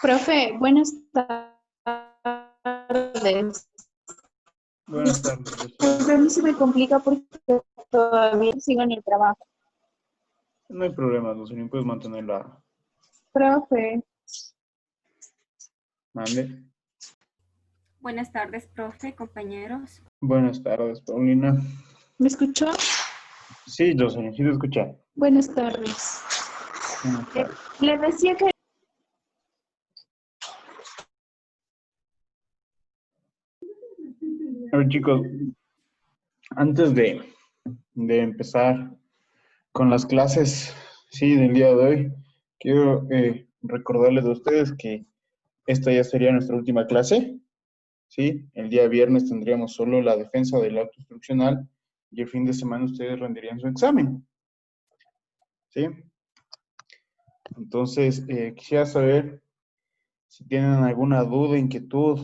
Profe, buenas tardes. Buenas tardes, Profe, a Jocelyn. mí se me complica porque todavía sigo en el trabajo. No hay problema, Jocelyn, puedes mantenerla. Profe, Mande. Buenas tardes, profe, compañeros. Buenas tardes, Paulina. ¿me escuchó? Sí, Jocelyn, sí te escuché. Buenas tardes. Buenas tardes. Le decía que A ver, chicos, antes de empezar con las clases, sí, del día de hoy, quiero recordarles a ustedes que esta ya sería nuestra última clase, ¿sí? El día viernes tendríamos solo la defensa del acto instruccional y el fin de semana ustedes rendirían su examen, ¿sí? Entonces, quisiera saber si tienen alguna duda, inquietud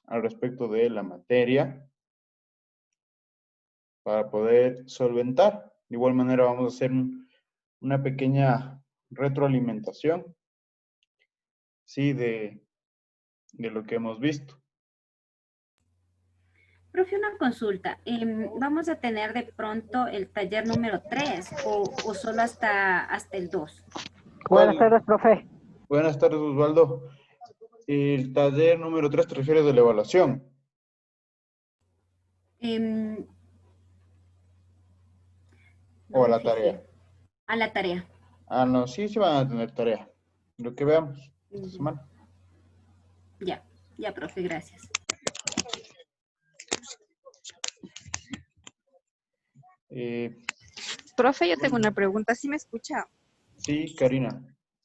al respecto de la materia para poder solventar. De igual manera vamos a hacer una pequeña retroalimentación, ¿sí? De lo que hemos visto. Profe, una consulta. ¿Vamos a tener de pronto el taller número 3 o solo hasta el 2? Buenas tardes, profe. Buenas tardes, Osvaldo. El taller número 3 te refieres de la evaluación. Em, no ¿O a me la fijé. tarea? A la tarea. Ah, no, sí, sí van a tener tarea. Lo que veamos esta Mm, semana. ya, profe, gracias. Eh, Profe, yo tengo una pregunta. ¿Sí me escucha? sí, Karina.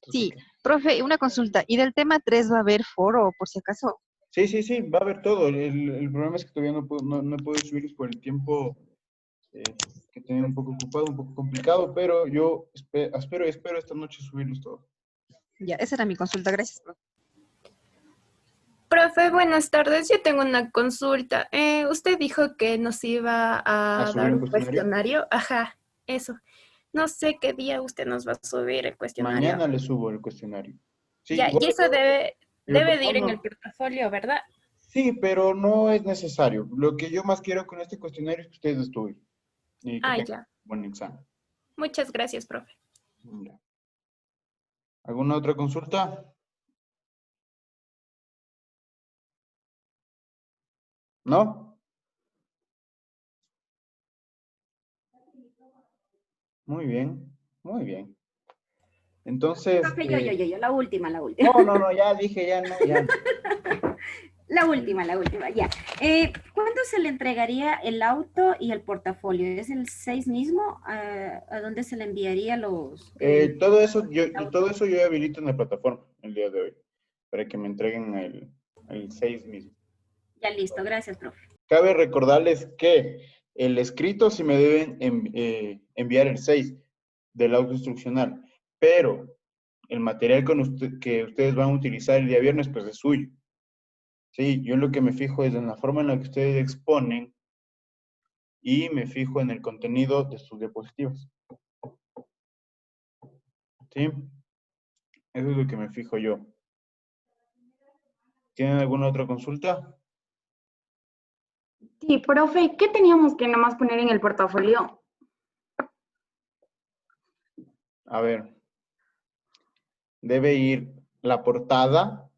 Te Sí. escucho. Profe, una consulta. ¿Y del tema 3 va a haber foro, por si acaso? Sí, sí, sí, va a haber todo. El problema es que todavía no puedo subirlos por el tiempo eh, que tenía un poco ocupado, un poco complicado, pero yo espero esta noche subirlos todos. Ya, esa era mi consulta. Gracias, profe. Profe, buenas tardes. Yo tengo una consulta. Usted dijo que nos iba ¿A a subir dar un un cuestionario? cuestionario. Ajá, eso. No sé qué día usted nos va a subir el Mañana cuestionario. le subo el cuestionario. Sí, Ya, y igual eso el debe de ir profesor en el no. portafolio, ¿verdad? Sí, pero no es necesario. Lo que yo más quiero con este cuestionario es que ustedes estudien y que Ah, tengan ya. un buen examen. Muchas gracias, profe. Ya. ¿Alguna otra consulta? ¿No? Muy bien, muy bien. Entonces, Profe, yo, la última. no, ya dije, ya no, ya. La última, ya. ¿Cuándo se le entregaría el auto y el portafolio? ¿Es el 6 mismo? ¿A dónde se le enviaría Todo eso yo habilito en la plataforma el día de hoy, para que me entreguen el 6 mismo. Ya listo, gracias, profe. Cabe recordarles que el escrito sí me deben enviar el 6 del auto instruccional, pero el material que ustedes van a utilizar el día viernes, pues es suyo. Sí, yo lo que me fijo es en la forma en la que ustedes exponen y me fijo en el contenido de sus diapositivas. ¿Sí? Eso es lo que me fijo yo. ¿Tienen alguna otra consulta? sí, profe, ¿qué teníamos que nada más poner en el portafolio? A ver, debe ir la portada,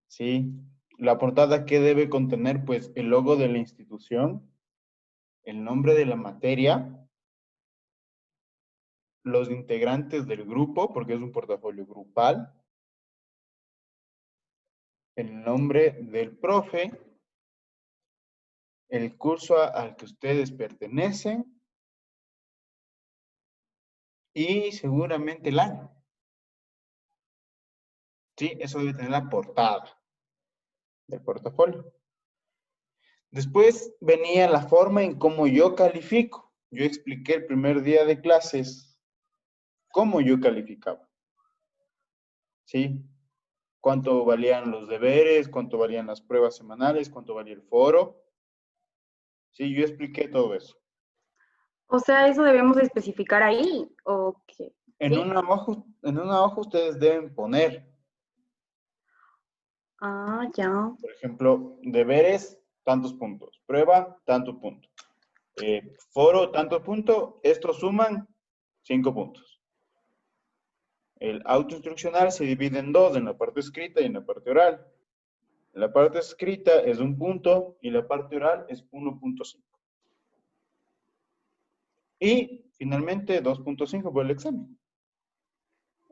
¿sí? La portada que debe contener, pues, el logo de la institución, el nombre de la materia, los integrantes del grupo, porque es un portafolio grupal, el nombre del profe, el curso al que ustedes pertenecen y seguramente el año. Sí, eso debe tener la portada del portafolio. Después venía la forma en cómo yo califico. Yo expliqué el primer día de clases cómo yo calificaba. ¿Sí? Cuánto valían los deberes, cuánto valían las pruebas semanales, cuánto valía el foro. Sí, yo expliqué todo eso. O sea, ¿eso debemos especificar ahí? ¿O qué? En Sí. una hoja ustedes deben poner, Ah, ya. por ejemplo, deberes, tantos puntos. Prueba, tanto punto. Foro, tanto punto. Estos suman 5 puntos. El autoinstruccional se divide en dos, en la parte escrita y en la parte oral. La parte escrita es 1 punto y la parte oral es 1.5. Y finalmente 2.5 por el examen.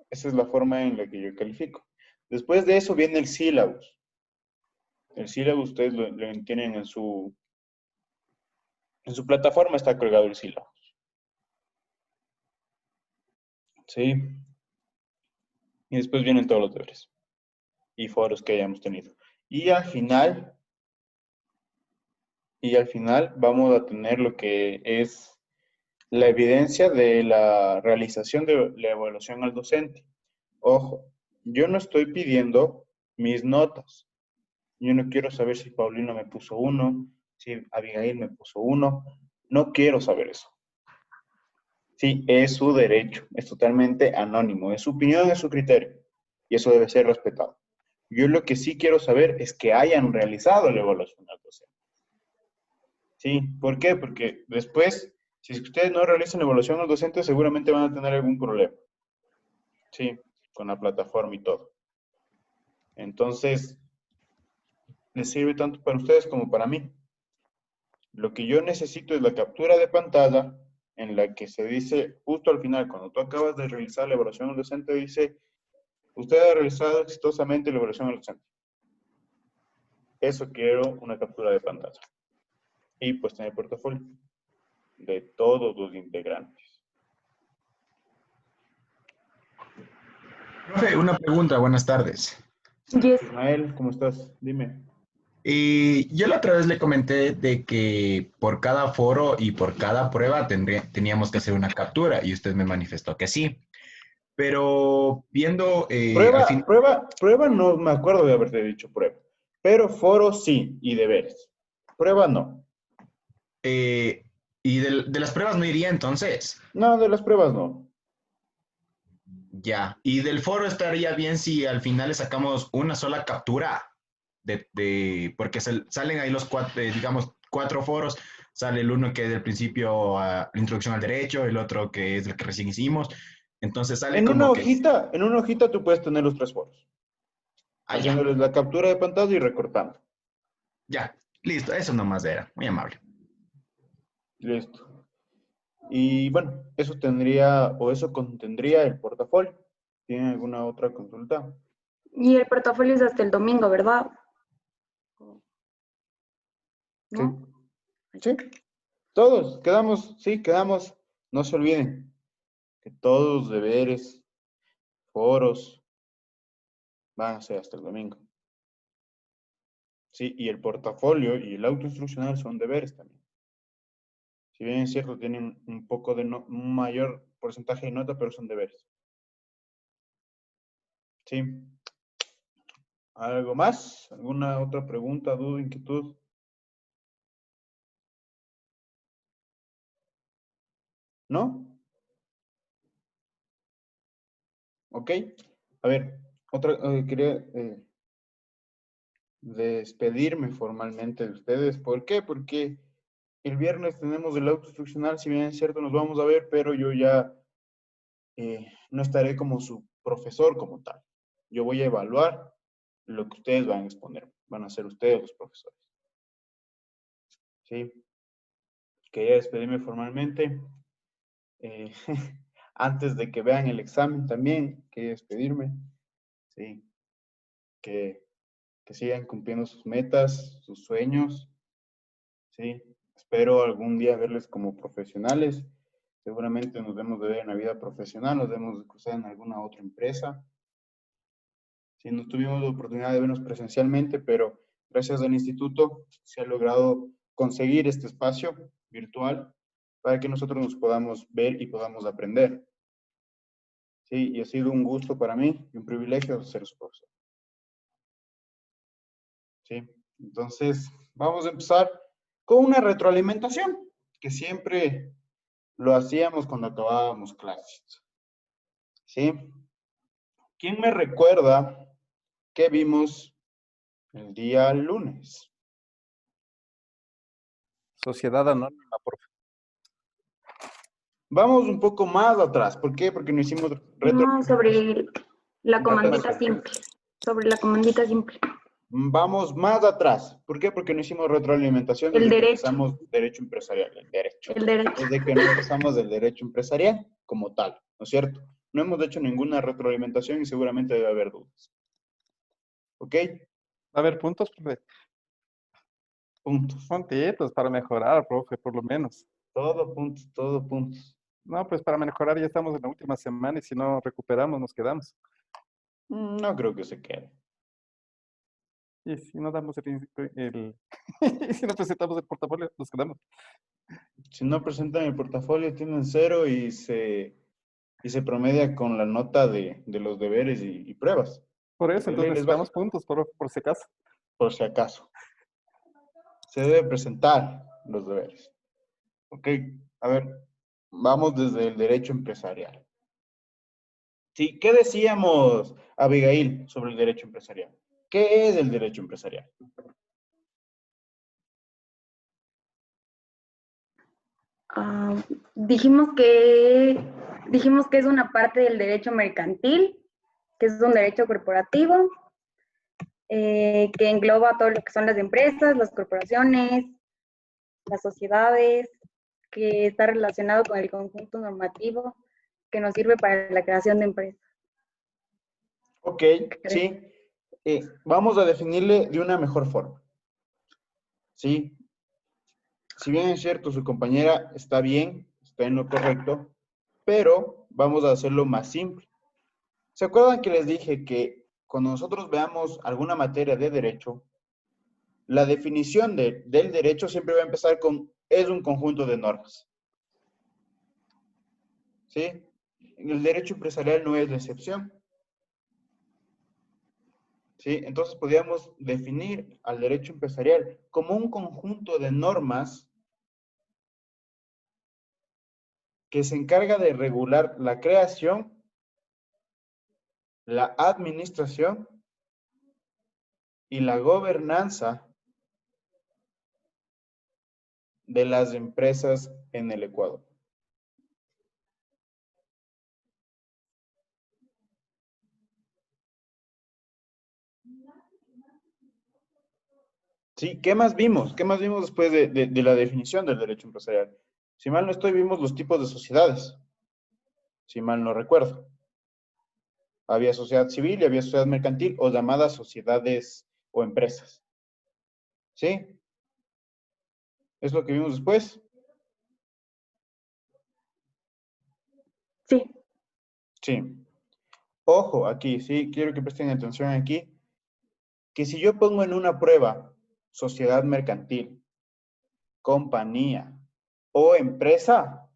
Esa es la forma en la que yo califico. Después de eso viene el sílabus. El sílabus ustedes lo tienen en su plataforma, está colgado el sílabus. ¿Sí? Y después vienen todos los deberes y foros que hayamos tenido. Y al final vamos a tener lo que es la evidencia de la realización de la evaluación al docente. Ojo, yo no estoy pidiendo mis notas. Yo no quiero saber si Paulino me puso 1, si Abigail me puso 1. No quiero saber eso. Sí, es su derecho, es totalmente anónimo, es su opinión, es su criterio, y eso debe ser respetado. Yo lo que sí quiero saber es que hayan realizado la evaluación al docente. ¿Sí? ¿Por qué? Porque después, si es que ustedes no realizan la evaluación al docente, seguramente van a tener algún problema. ¿Sí? Con la plataforma y todo. Entonces, les sirve tanto para ustedes como para mí. Lo que yo necesito es la captura de pantalla en la que se dice, justo al final, cuando tú acabas de realizar la evaluación al docente, dice, usted ha realizado exitosamente la evaluación al docente. Eso quiero, una captura de pantalla. Y pues tener portafolio de todos los integrantes. Profe, una pregunta, buenas tardes. Yes. Ismael, ¿cómo estás? Dime. Y yo la otra vez le comenté de que por cada foro y por cada prueba teníamos que hacer una captura y usted me manifestó que sí. Pero viendo al fin, Prueba no me acuerdo de haberte dicho prueba. Pero foro sí y deberes. Prueba no. y de las pruebas no iría entonces. No, de las pruebas no. Ya. Y del foro estaría bien si al final le sacamos una sola captura porque salen ahí los cuatro, digamos, 4 foros. Sale el uno que es del principio la introducción al derecho, el otro que es el que recién hicimos. Entonces sale como que, En una hojita tú puedes tener los 3 foros. ya, Haciéndoles la captura de pantalla y recortando. ya, listo, eso nomás era, muy amable. Listo. Y bueno, eso tendría, o eso contendría el portafolio. ¿Tienen alguna otra consulta? Y el portafolio es hasta el domingo, ¿verdad? Sí. ¿No? Sí. Todos, quedamos. No se olviden que todos los deberes, foros, van a ser hasta el domingo. Sí, y el portafolio y el autoinstruccional son deberes también. Si bien es cierto, tienen un poco de un mayor porcentaje de nota, pero son deberes. Sí. ¿Algo más? ¿Alguna otra pregunta, duda, inquietud? ¿No? ¿Ok? A ver, quería despedirme formalmente de ustedes. ¿Por qué? Porque el viernes tenemos el autoinstruccional, si bien es cierto, nos vamos a ver, pero yo ya no estaré como su profesor como tal. Yo voy a evaluar lo que ustedes van a exponer. Van a ser ustedes los profesores. ¿Sí? Quería despedirme formalmente. Eh, antes de que vean el examen también, quería despedirme. Sí. Que sigan cumpliendo sus metas, sus sueños. Sí. Espero algún día verles como profesionales. Seguramente nos debemos de ver en la vida profesional, nos debemos de cruzar en alguna otra empresa. Sí, no tuvimos la oportunidad de vernos presencialmente, pero gracias al instituto se ha logrado conseguir este espacio virtual para que nosotros nos podamos ver y podamos aprender. Sí, y ha sido un gusto para mí y un privilegio ser su profesor. Sí, entonces vamos a empezar con una retroalimentación que siempre lo hacíamos cuando acabábamos clases. ¿Sí? ¿Quién me recuerda qué vimos el día lunes? Sociedad anónima, profe. Vamos un poco más atrás. ¿Por qué? Porque no hicimos No, sobre la comandita Datación. simple. Sobre la comandita simple. Vamos más atrás. ¿Por qué? Porque no hicimos retroalimentación El desde que derecho. empezamos derecho empresarial. El derecho. El derecho. Desde que no empezamos del derecho empresarial como tal, ¿no es cierto? No hemos hecho ninguna retroalimentación y seguramente debe haber dudas. ¿Ok? Va a haber puntos, profe. Puntos. Puntitos para mejorar, profe, por lo menos. Todo puntos, todo puntos. No, pues para mejorar ya estamos en la última semana y si no recuperamos nos quedamos. No creo que se quede. Y si no damos y si no presentamos el portafolio, nos quedamos. Si no presentan el portafolio, tienen 0 y se promedia con la nota de los deberes y pruebas. Por eso, De entonces ley les baja, necesitamos puntos, por si acaso. por si acaso. Se debe presentar los deberes. Ok, a ver, vamos desde el derecho empresarial. Sí, ¿qué decíamos, Abigail, sobre el derecho empresarial? ¿Qué es el derecho empresarial? Ah, dijimos que es una parte del derecho mercantil, que es un derecho corporativo, que engloba todo lo que son las empresas, las corporaciones, las sociedades, que está relacionado con el conjunto normativo que nos sirve para la creación de empresas. Ok, sí. Vamos a definirle de una mejor forma. ¿Sí? Si bien es cierto, su compañera está bien, está en lo correcto, pero vamos a hacerlo más simple. ¿Se acuerdan que les dije que cuando nosotros veamos alguna materia de derecho, la definición del derecho siempre va a empezar con es un conjunto de normas? ¿Sí? El derecho empresarial no es la excepción. ¿Sí? Entonces podríamos definir al derecho empresarial como un conjunto de normas que se encarga de regular la creación, la administración y la gobernanza de las empresas en el Ecuador. Sí, ¿qué más vimos? ¿Qué más vimos después de la definición del derecho empresarial? Si mal no estoy, vimos los tipos de sociedades. Si mal no recuerdo. Había sociedad civil y había sociedad mercantil o llamadas sociedades o empresas. ¿Sí? ¿Es lo que vimos después? Sí. Sí. Ojo, aquí, sí, quiero que presten atención aquí, que si yo pongo en una prueba sociedad mercantil, compañía o empresa,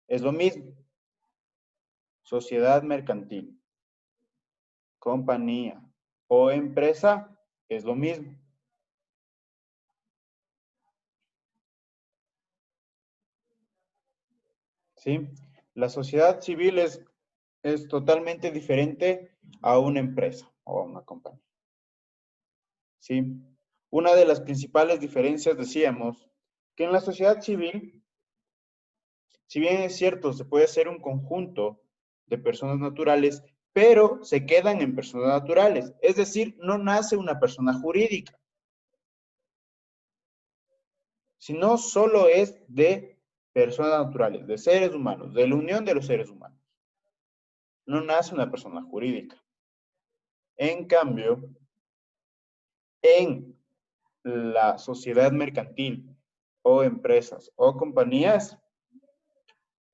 es lo mismo. Sociedad mercantil, compañía o empresa, es lo mismo. ¿Sí? La sociedad civil es totalmente diferente a una empresa o a una compañía. ¿Sí? Una de las principales diferencias, decíamos, que en la sociedad civil, si bien es cierto, se puede hacer un conjunto de personas naturales, pero se quedan en personas naturales. Es decir, no nace una persona jurídica, sino solo es de personas naturales, de seres humanos, de la unión de los seres humanos. No nace una persona jurídica. En cambio, en la sociedad mercantil o empresas o compañías,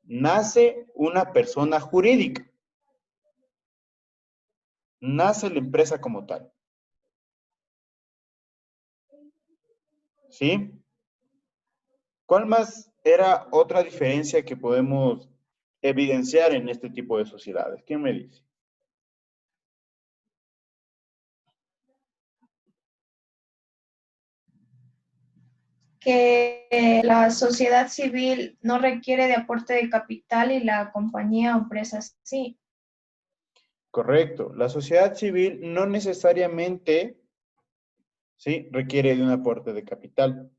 nace una persona jurídica. Nace la empresa como tal. ¿Sí? ¿Cuál más era otra diferencia que podemos evidenciar en este tipo de sociedades? ¿Quién me dice? Que la sociedad civil no requiere de aporte de capital y la compañía o empresa sí. Correcto. La sociedad civil no necesariamente, ¿sí?, requiere de un aporte de capital.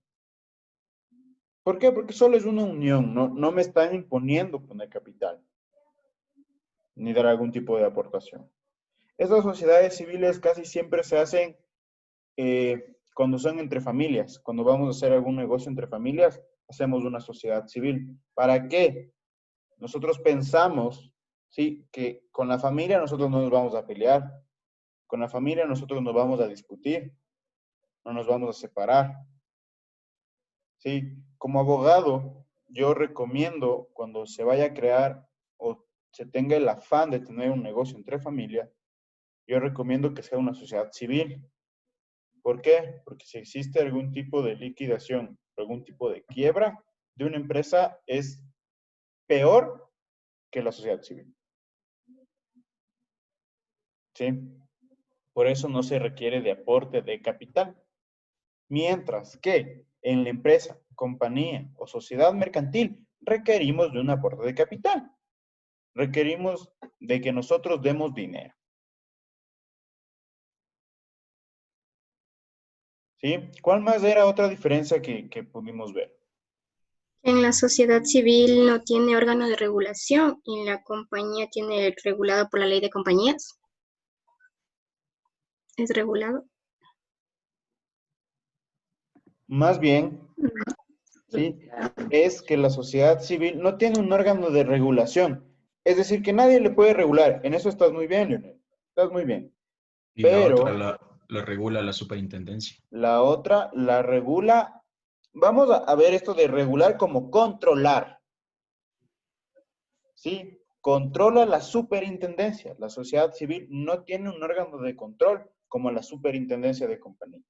¿Por qué? Porque solo es una unión, no me están imponiendo poner capital, ni dar algún tipo de aportación. Estas sociedades civiles casi siempre se hacen cuando son entre familias. Cuando vamos a hacer algún negocio entre familias, hacemos una sociedad civil. ¿Para qué? Nosotros pensamos, ¿sí?, que con la familia nosotros no nos vamos a pelear, con la familia nosotros nos vamos a discutir, no nos vamos a separar. ¿Sí? Como abogado, yo recomiendo cuando se vaya a crear o se tenga el afán de tener un negocio entre familias, yo recomiendo que sea una sociedad civil. ¿Por qué? Porque si existe algún tipo de liquidación, algún tipo de quiebra de una empresa, es peor que la sociedad civil. ¿Sí? Por eso no se requiere de aporte de capital. Mientras que en la empresa, compañía o sociedad mercantil requerimos de un aporte de capital. Requerimos de que nosotros demos dinero. ¿Sí? ¿Cuál más era otra diferencia que pudimos ver? En la sociedad civil no tiene órgano de regulación y la compañía tiene regulado por la ley de compañías. ¿Es regulado? Más bien, ¿sí?, es que la sociedad civil no tiene un órgano de regulación. Es decir, que nadie le puede regular. En eso estás muy bien, Leonel. Estás muy bien. Y Pero la otra la regula la superintendencia. la otra la regula. Vamos a ver esto de regular como controlar. ¿Sí? Controla la superintendencia. La sociedad civil no tiene un órgano de control como la superintendencia de compañías.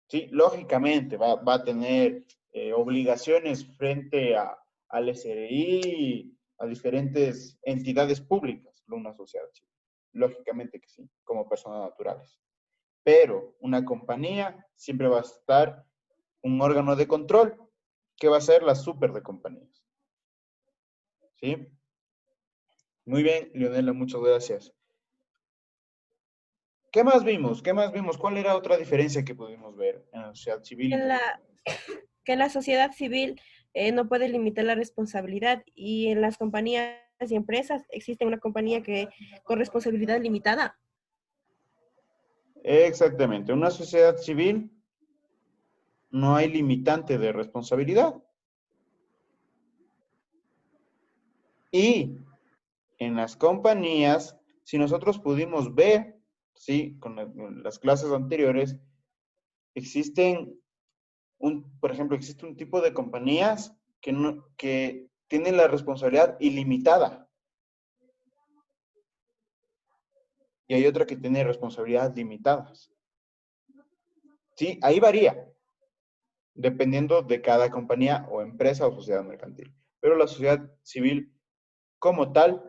Sí, lógicamente va a tener obligaciones frente al SRI, a diferentes entidades públicas, una sociedad civil. Lógicamente que sí, como personas naturales. Pero una compañía siempre va a estar un órgano de control que va a ser la super de compañías. ¿Sí? Muy bien, Leonela, muchas gracias. ¿Qué más vimos? ¿Qué más vimos? ¿Cuál era otra diferencia que pudimos ver en la sociedad civil? Que la sociedad civil no puede limitar la responsabilidad y en las compañías y empresas existe una compañía que con responsabilidad limitada. Exactamente. Una sociedad civil no hay limitante de responsabilidad. Y en las compañías, si nosotros pudimos ver, ¿sí?, con las clases anteriores, existen por ejemplo, existe un tipo de compañías que tienen la responsabilidad ilimitada. Y hay otra que tiene responsabilidades limitadas. Sí, ahí varía, dependiendo de cada compañía o empresa o sociedad mercantil. Pero la sociedad civil, como tal,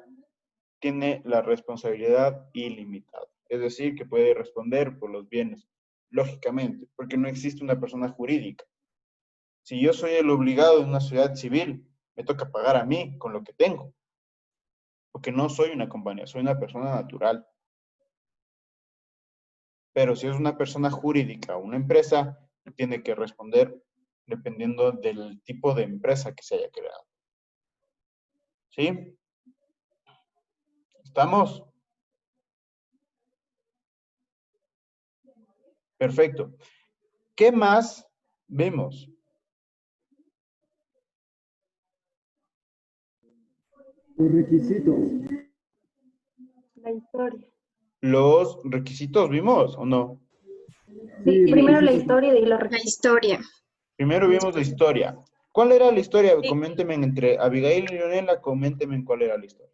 tiene la responsabilidad ilimitada. Es decir, que puede responder por los bienes, lógicamente, porque no existe una persona jurídica. Si yo soy el obligado de una sociedad civil, me toca pagar a mí con lo que tengo. Porque no soy una compañía, soy una persona natural. Pero si es una persona jurídica o una empresa, tiene que responder dependiendo del tipo de empresa que se haya creado. ¿Sí? ¿Estamos? Perfecto. ¿Qué más vemos? Los requisitos. La historia. ¿Los requisitos vimos o no? Sí, primero la historia y los requisitos. La historia. Primero vimos la historia. ¿Cuál era la historia? Coméntenme entre Abigail y Leonela, coméntenme cuál era la historia.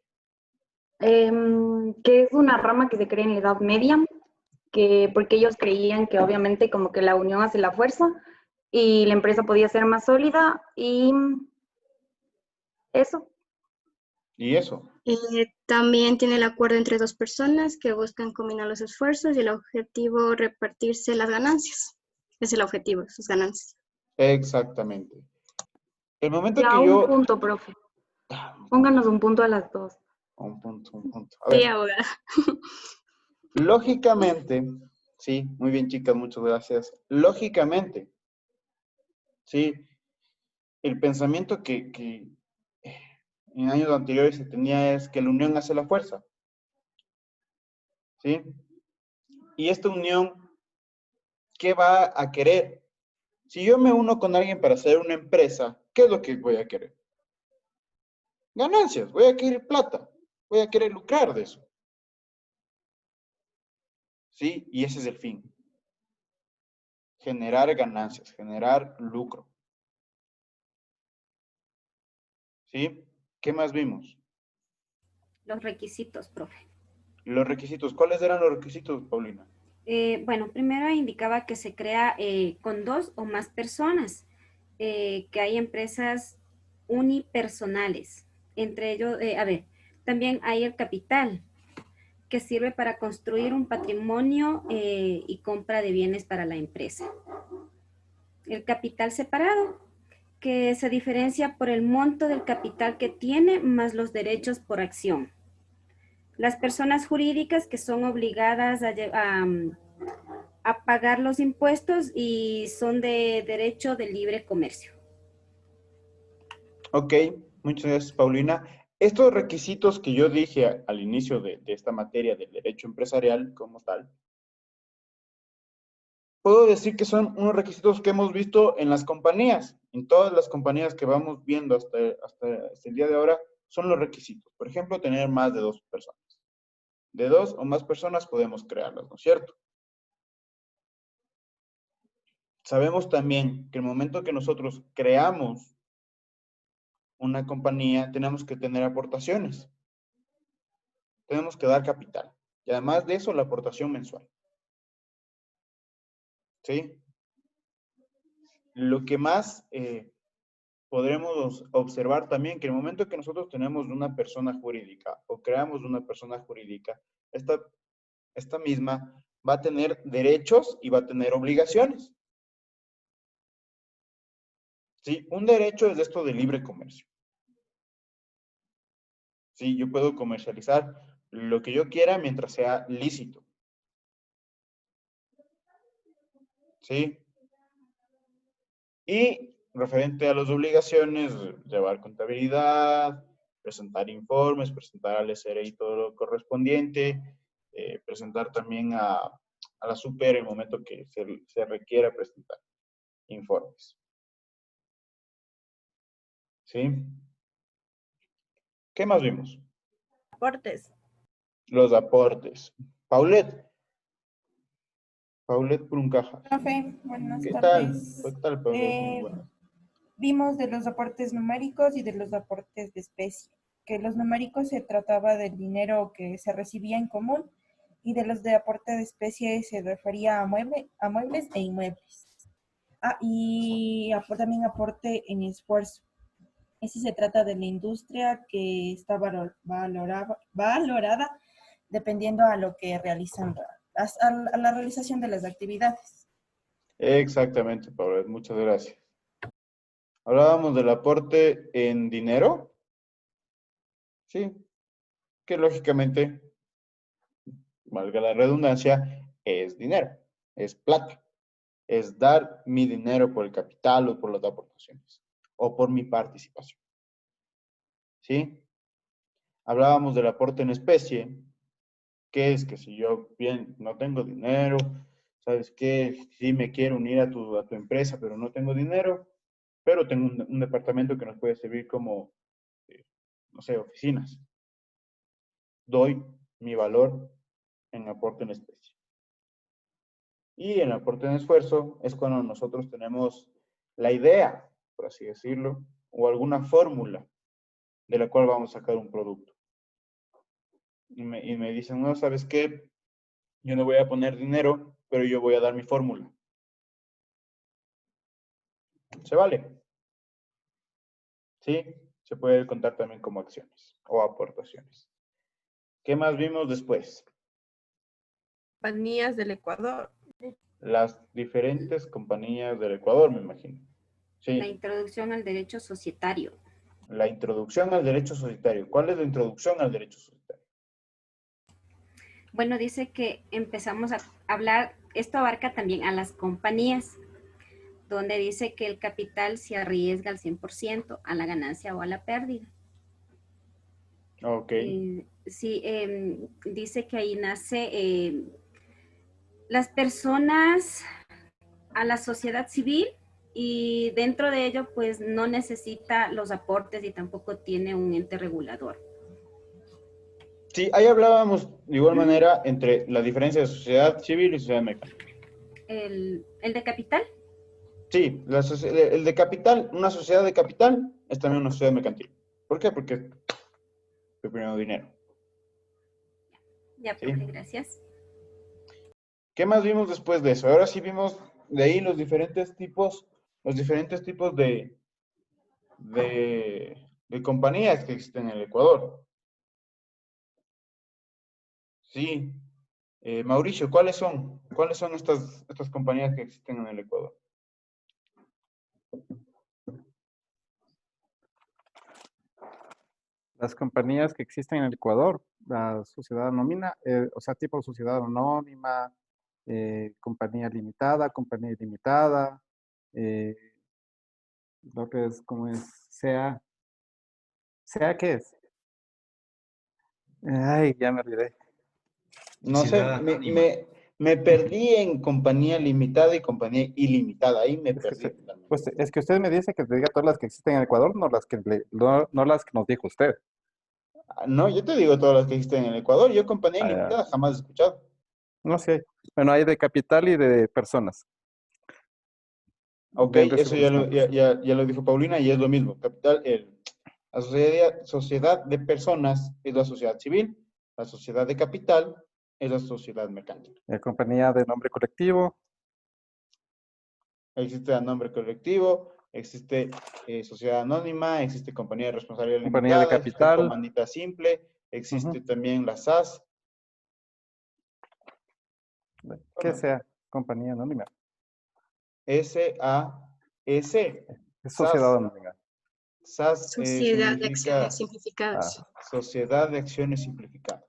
Que es una rama que se crea en la Edad Media, porque ellos creían que obviamente como que la unión hace la fuerza y la empresa podía ser más sólida y eso. ¿Y eso? También tiene el acuerdo entre dos personas que buscan combinar los esfuerzos y el objetivo repartirse las ganancias. Es el objetivo, sus ganancias. Exactamente. El momento Ya, que yo... un punto, profe. Pónganos un punto a las dos. Un punto, un punto. A Sí, ver, abogada. lógicamente, sí, muy bien, chicas, muchas gracias. Lógicamente, sí, el pensamiento que en años anteriores se tenía es que la unión hace la fuerza, ¿sí? Y esta unión, ¿qué va a querer? Si yo me uno con alguien para hacer una empresa, ¿qué es lo que voy a querer? Ganancias, voy a querer plata, voy a querer lucrar de eso, ¿sí? Y ese es el fin. Generar ganancias, generar lucro, ¿sí? ¿Qué más vimos? Los requisitos, profe. Los requisitos. ¿Cuáles eran los requisitos, Paulina? Bueno, primero indicaba que se crea con 2 o más personas, que hay empresas unipersonales. Entre ellos, también hay el capital, que sirve para construir un patrimonio y compra de bienes para la empresa. El capital separado, que se diferencia por el monto del capital que tiene más los derechos por acción. Las personas jurídicas que son obligadas a pagar los impuestos y son de derecho de libre comercio. Ok, muchas gracias, Paulina. Estos requisitos que yo dije al inicio de esta materia del derecho empresarial como tal, puedo decir que son unos requisitos que hemos visto en las compañías, en todas las compañías que vamos viendo hasta el día de ahora, son los requisitos. Por ejemplo, tener más de 2 personas. De 2 o más personas podemos crearlas, ¿no es cierto? Sabemos también que el momento que nosotros creamos una compañía, tenemos que tener aportaciones. Tenemos que dar capital. Y además de eso, la aportación mensual. ¿Sí? Lo que más podremos observar también, que el momento que nosotros tenemos una persona jurídica o creamos una persona jurídica, esta misma va a tener derechos y va a tener obligaciones. ¿Sí? Un derecho es esto de libre comercio. ¿Sí? Yo puedo comercializar lo que yo quiera mientras sea lícito. ¿Sí? Y referente a las obligaciones, llevar contabilidad, presentar informes, presentar al SRI todo lo correspondiente, presentar también a la super el momento que se requiera presentar informes. ¿Sí? ¿Qué más vimos? Aportes. Los aportes. Paulette Pruncaja. Profe, buenas ¿Qué tal? tardes. ¿Qué tal, Paulette? Muy buenas. Vimos de los aportes numéricos y de los aportes de especie. Que los numéricos se trataba del dinero que se recibía en común y de los de aporte de especie se refería a muebles e inmuebles. Y también aporte en esfuerzo. Ese se trata de la industria que está valorada dependiendo a lo que realizan, a la realización de las actividades. Exactamente, Paulette. Muchas gracias. Hablábamos del aporte en dinero. Sí, que lógicamente, valga la redundancia, es dinero, es plata. Es dar mi dinero por el capital o por las aportaciones o por mi participación. ¿Sí? Hablábamos del aporte en especie, que es que si yo bien no tengo dinero, ¿sabes qué? Sí me quiero unir a tu empresa, pero no tengo dinero, pero tengo un departamento que nos puede servir como, no sé, oficinas. Doy mi valor en aporte en especie. Y el aporte en esfuerzo es cuando nosotros tenemos la idea, por así decirlo, o alguna fórmula de la cual vamos a sacar un producto. Y me dicen, no, ¿sabes qué? Yo no voy a poner dinero, pero yo voy a dar mi fórmula. ¿Se vale? Sí, se puede contar también como acciones o aportaciones. ¿Qué más vimos después? Compañías del Ecuador. Las diferentes compañías del Ecuador, me imagino. La Sí, introducción al derecho societario. la introducción al derecho societario. ¿Cuál es la introducción al derecho societario? Bueno, dice que empezamos a hablar, esto abarca también a las compañías, donde dice que el capital se arriesga al 100% a la ganancia o a la pérdida. Ok. Sí, dice que ahí nace las personas a la sociedad civil y dentro de ello pues no necesita los aportes y tampoco tiene un ente regulador. Sí, ahí hablábamos de igual manera entre la diferencia de sociedad civil y sociedad mercantil. ¿El de capital? Sí, el de capital, una sociedad de capital es también una sociedad mercantil. ¿Por qué? Porque estoy poniendo dinero. Ya, ¿Sí? profe, gracias. ¿Qué más vimos después de eso? Ahora sí vimos de ahí los diferentes tipos de compañías que existen en el Ecuador. Sí. Mauricio, ¿cuáles son? ¿Cuáles son estas compañías que existen en el Ecuador? Las compañías que existen en el Ecuador, la sociedad anónima, o sea, tipo sociedad anónima, compañía limitada, compañía ilimitada, lo que es como es SEA. ¿SEA qué es? Ay, ya me olvidé. No sé, Sociedad anónima. me perdí en compañía limitada y compañía ilimitada. Ahí me perdí totalmente. Pues es que usted me dice que te diga todas las que existen en el Ecuador, no las que, no las que nos dijo usted. No, yo te digo todas las que existen en el Ecuador. Yo compañía Ah, ya. ilimitada jamás he escuchado. No sé. Bueno, hay de capital y de personas. Ok, Dentro de eso sus campos. ya lo dijo Paulina y es lo mismo. Capital, la sociedad de personas es la sociedad civil, la sociedad de capital es la sociedad mercantil. Compañía de nombre colectivo. Existe el nombre colectivo, existe sociedad anónima, existe compañía de responsabilidad Compañía de limitada, existe capital. comandita simple, existe también la SAS. ¿Qué sea? Compañía anónima. SAS. Es sociedad anónima. SAS Sociedad de significa Acciones Simplificadas. Sociedad de Acciones Simplificadas.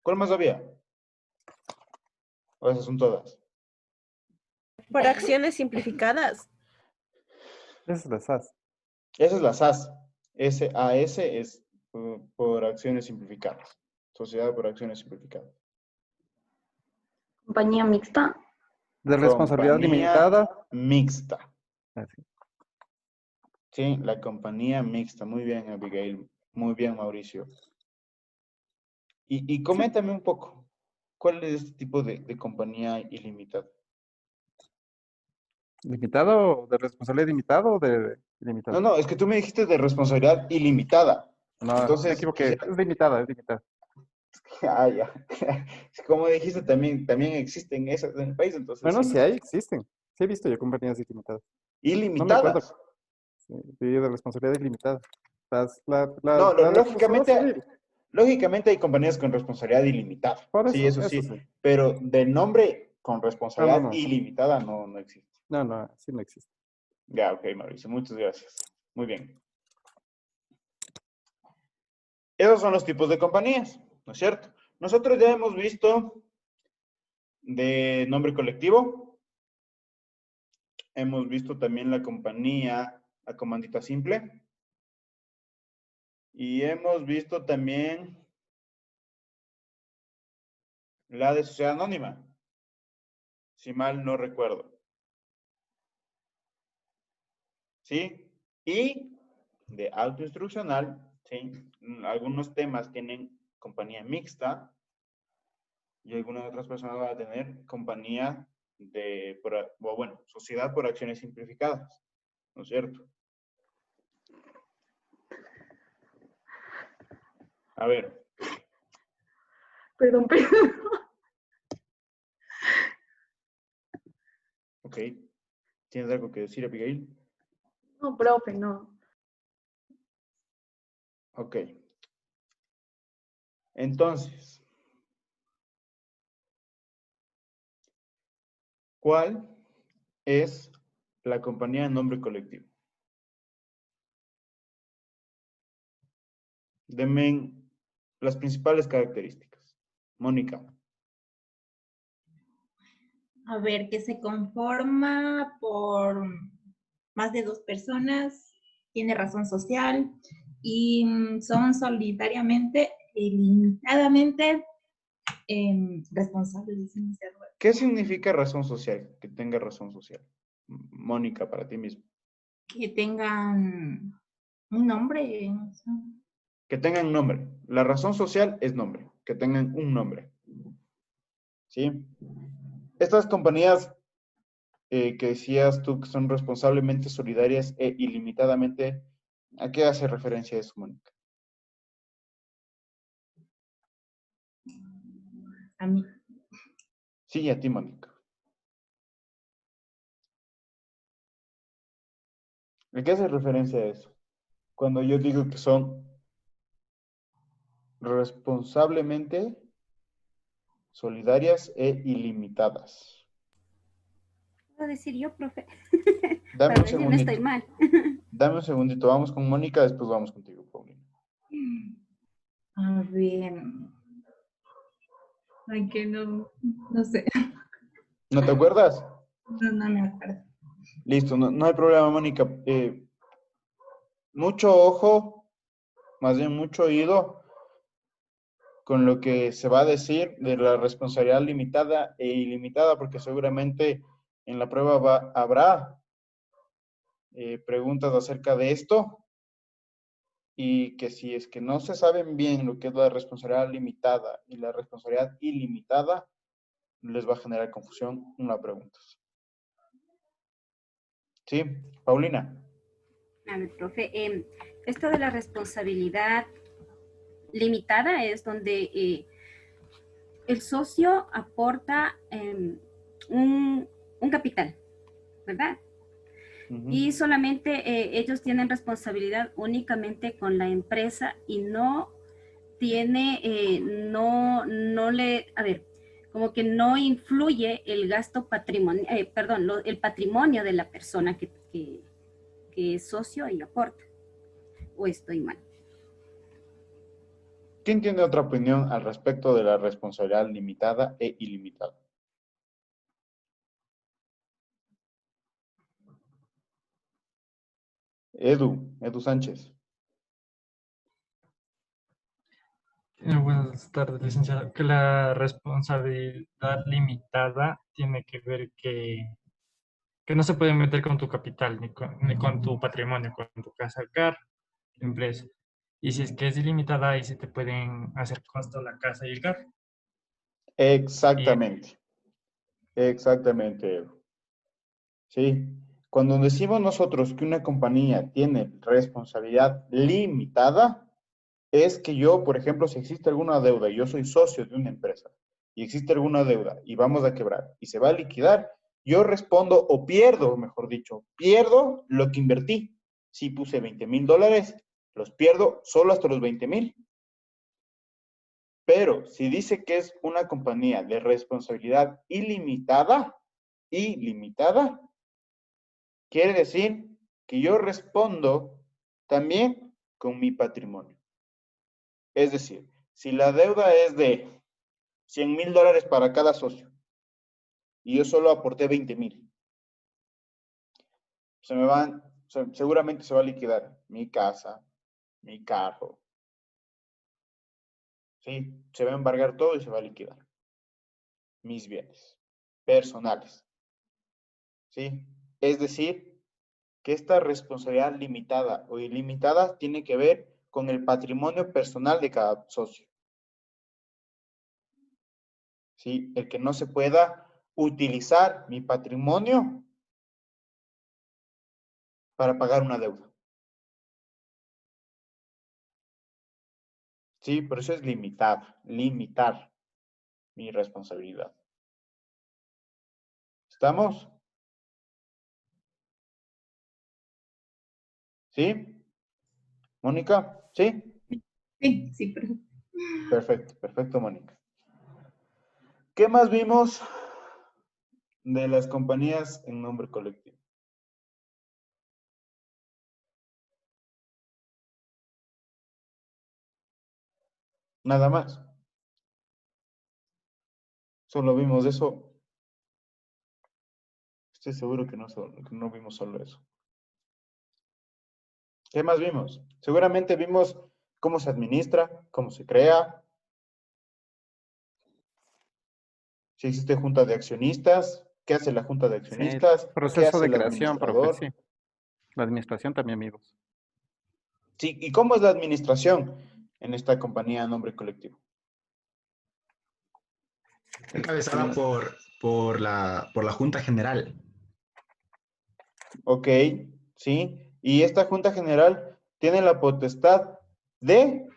¿Cuál más había? ¿O esas son todas? Por acciones simplificadas. Esa es la SAS. Esa es la SAS. SAS es por acciones simplificadas. Sociedad por acciones simplificadas. Compañía mixta. De responsabilidad Compañía limitada. mixta. Así. Sí, la compañía mixta. Muy bien, Abigail. Muy bien, Mauricio. Y coméntame un poco. ¿Cuál es este tipo de compañía ilimitada? ¿Limitado? ¿De responsabilidad limitada o de ilimitada? No, es que tú me dijiste de responsabilidad ilimitada. No, me Entonces, equivoqué. Es limitada, es limitada. Ah, ya. Como dijiste, también existen esas en el país, entonces Bueno, sí me sí hay, existen. Sí he visto yo compañías ilimitadas. No me acuerdo. Ilimitadas. Sí, de responsabilidad ilimitada. No, La de responsabilidad civil. lógicamente hay compañías con responsabilidad ilimitada. Por Sí, eso, eso eso sí. sí. Pero de nombre con No, no, responsabilidad no. ilimitada no existe. No, sí no existe. Ya, ok, Mauricio. Muchas gracias. Muy bien. Esos son los tipos de compañías, ¿no es cierto? Nosotros ya hemos visto de nombre colectivo. Hemos visto también la compañía, la comandita simple. Y hemos visto también la de sociedad anónima, si mal no recuerdo. ¿Sí? Y de autoinstruccional, ¿sí? Algunos temas tienen compañía mixta y algunas otras personas van a tener compañía sociedad por acciones simplificadas, ¿no es cierto? A ver. Perdón. Ok. ¿Tienes algo que decir, Abigail? No, profe, no. Ok. Entonces, ¿cuál es la compañía en nombre colectivo? Denme las principales características. Mónica. A ver, que se conforma por más de 2 personas, tiene razón social y son solidariamente y limitadamente responsables. ¿Qué significa razón social? Que tenga razón social. Mónica, para ti mismo. Que tengan un nombre. No sé. Que tengan nombre. La razón social es nombre. Que tengan un nombre. ¿Sí? Estas compañías que decías tú que son responsablemente solidarias e ilimitadamente, ¿a qué hace referencia eso, Mónica? A mí. Sí, a ti, Mónica. ¿A qué hace referencia a eso? Cuando yo digo que son responsablemente solidarias e ilimitadas. ¿Puedo decir yo, profe? Dame Para un ver si no estoy segundito. mal. Dame un segundito. Vamos con Mónica, después vamos contigo, Paulina. A ver. Ay, que no sé. ¿No te acuerdas? No me acuerdo. Listo, no hay problema, Mónica. Mucho ojo, más bien mucho oído con lo que se va a decir de la responsabilidad limitada e ilimitada, porque seguramente en la prueba habrá preguntas acerca de esto, y que si es que no se saben bien lo que es la responsabilidad limitada y la responsabilidad ilimitada, les va a generar confusión en las preguntas. ¿Sí? Paulina. A ver, profe, esto de la responsabilidad limitada es donde el socio aporta un capital, ¿verdad? Y solamente ellos tienen responsabilidad únicamente con la empresa y no tiene, a ver, como que no influye el gasto patrimonial, el patrimonio de la persona que es socio y aporta. ¿O estoy mal? ¿Quién tiene otra opinión al respecto de la responsabilidad limitada e ilimitada? Edu Sánchez. Buenas tardes, licenciado. Que la responsabilidad limitada tiene que ver que no se puede meter con tu capital, ni con tu patrimonio, con tu casa, carro, empresa. Y si es que es ilimitada, ahí sí te pueden hacer costo la casa y el carro. Exactamente. Exactamente, Edu. Sí. Cuando decimos nosotros que una compañía tiene responsabilidad limitada, es que yo, por ejemplo, si existe alguna deuda, yo soy socio de una empresa, y existe alguna deuda, y vamos a quebrar, y se va a liquidar, yo respondo, o pierdo, mejor dicho, pierdo lo que invertí. Si puse $20,000, los pierdo solo hasta los 20,000. Pero si dice que es una compañía de responsabilidad ilimitada, quiere decir que yo respondo también con mi patrimonio. Es decir, si la deuda es de $100,000 para cada socio y yo solo aporté 20,000, seguramente se va a liquidar mi casa, mi carro. Sí, se va a embargar todo y se va a liquidar. Mis bienes personales. ¿Sí? Es decir, que esta responsabilidad limitada o ilimitada tiene que ver con el patrimonio personal de cada socio. ¿Sí? El que no se pueda utilizar mi patrimonio para pagar una deuda. Sí, por eso es limitar mi responsabilidad. ¿Estamos? ¿Sí? ¿Mónica? ¿Sí? Sí. Perfecto, Mónica. ¿Qué más vimos de las compañías en nombre colectivo? Nada más. Solo vimos eso. Estoy seguro que no vimos solo eso. ¿Qué más vimos? Seguramente vimos cómo se administra, cómo se crea, si existe junta de accionistas, qué hace la junta de Sí, accionistas, qué proceso hace de el creación, profe, administrador. sí. La administración también vimos. Sí, ¿y cómo es la administración en esta compañía a nombre colectivo? Encabezada por la Junta General. Ok, sí. Y esta junta general tiene la potestad de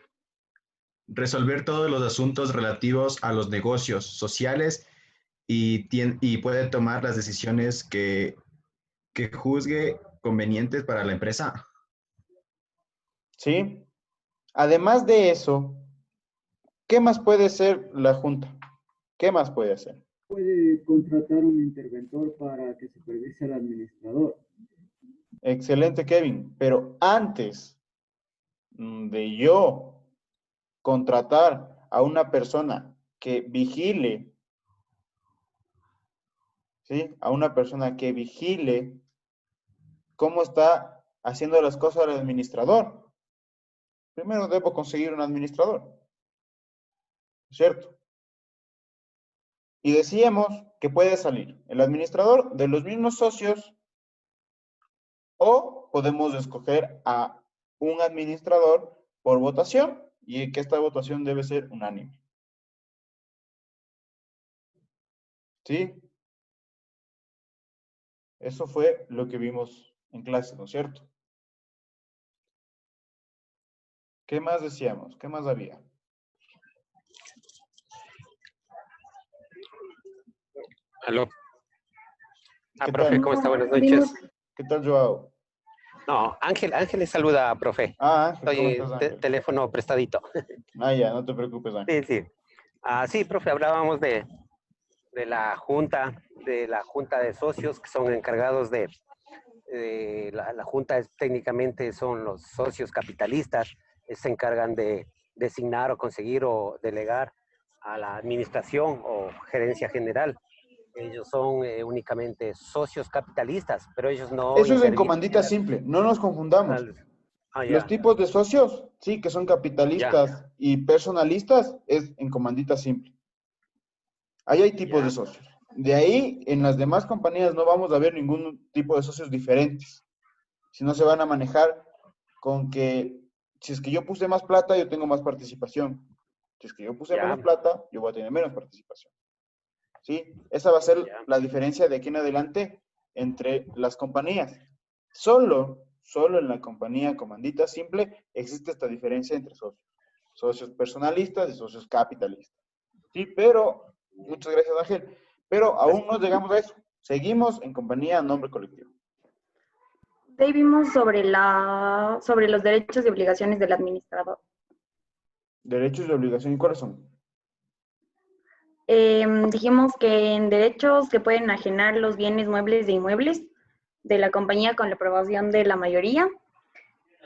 Resolver todos los asuntos relativos a los negocios sociales y puede tomar las decisiones que juzgue convenientes para la empresa. ¿sí? Además de eso, ¿qué más puede ser la junta? ¿Qué más puede hacer? Puede contratar un interventor para que supervise al administrador. Excelente, Kevin. Pero antes de yo contratar a una persona que vigile, ¿sí? A una persona que vigile cómo está haciendo las cosas el administrador. Primero debo conseguir un administrador, ¿cierto? Y decíamos que puede salir el administrador de los mismos socios o podemos escoger a un administrador por votación y que esta votación debe ser unánime. ¿Sí? Eso fue lo que vimos en clase, ¿no es cierto? ¿Qué más decíamos? ¿Qué más había? Aló. ¿Qué Profe, tal? ¿cómo está? Buenas noches. ¿Qué tal, Joao? No, Ángel le saluda, profe. Ah, Ángel, ¿cómo Estoy estás, Ángel? teléfono prestadito. Ah, ya, no te preocupes, Ángel. Sí, sí. Sí, profe, hablábamos de la junta de socios que son encargados la junta técnicamente son los socios capitalistas, se encargan de designar o conseguir o delegar a la administración o gerencia general. Ellos son únicamente socios capitalistas, pero ellos no Eso es en intervienen comandita simple, no nos confundamos. Los ya. tipos de socios, sí, que son capitalistas y personalistas, es en comandita simple. Ahí hay tipos de socios. De ahí, en las demás compañías no vamos a ver ningún tipo de socios diferentes. Si no se van a manejar con que, si es que yo puse más plata, yo tengo más participación. Si es que yo puse menos plata, yo voy a tener menos participación. ¿Sí? Esa va a ser la diferencia de aquí en adelante entre las compañías. Solo en la compañía comandita simple existe esta diferencia entre socios. Socios personalistas y socios capitalistas. Sí, pero, muchas gracias, Ángel, pero aún no llegamos a eso. Seguimos en compañía a nombre colectivo. De ahí vimos sobre los derechos y obligaciones del administrador. Derechos y obligaciones, ¿cuáles son? Dijimos que en derechos se pueden enajenar los bienes muebles e inmuebles de la compañía con la aprobación de la mayoría,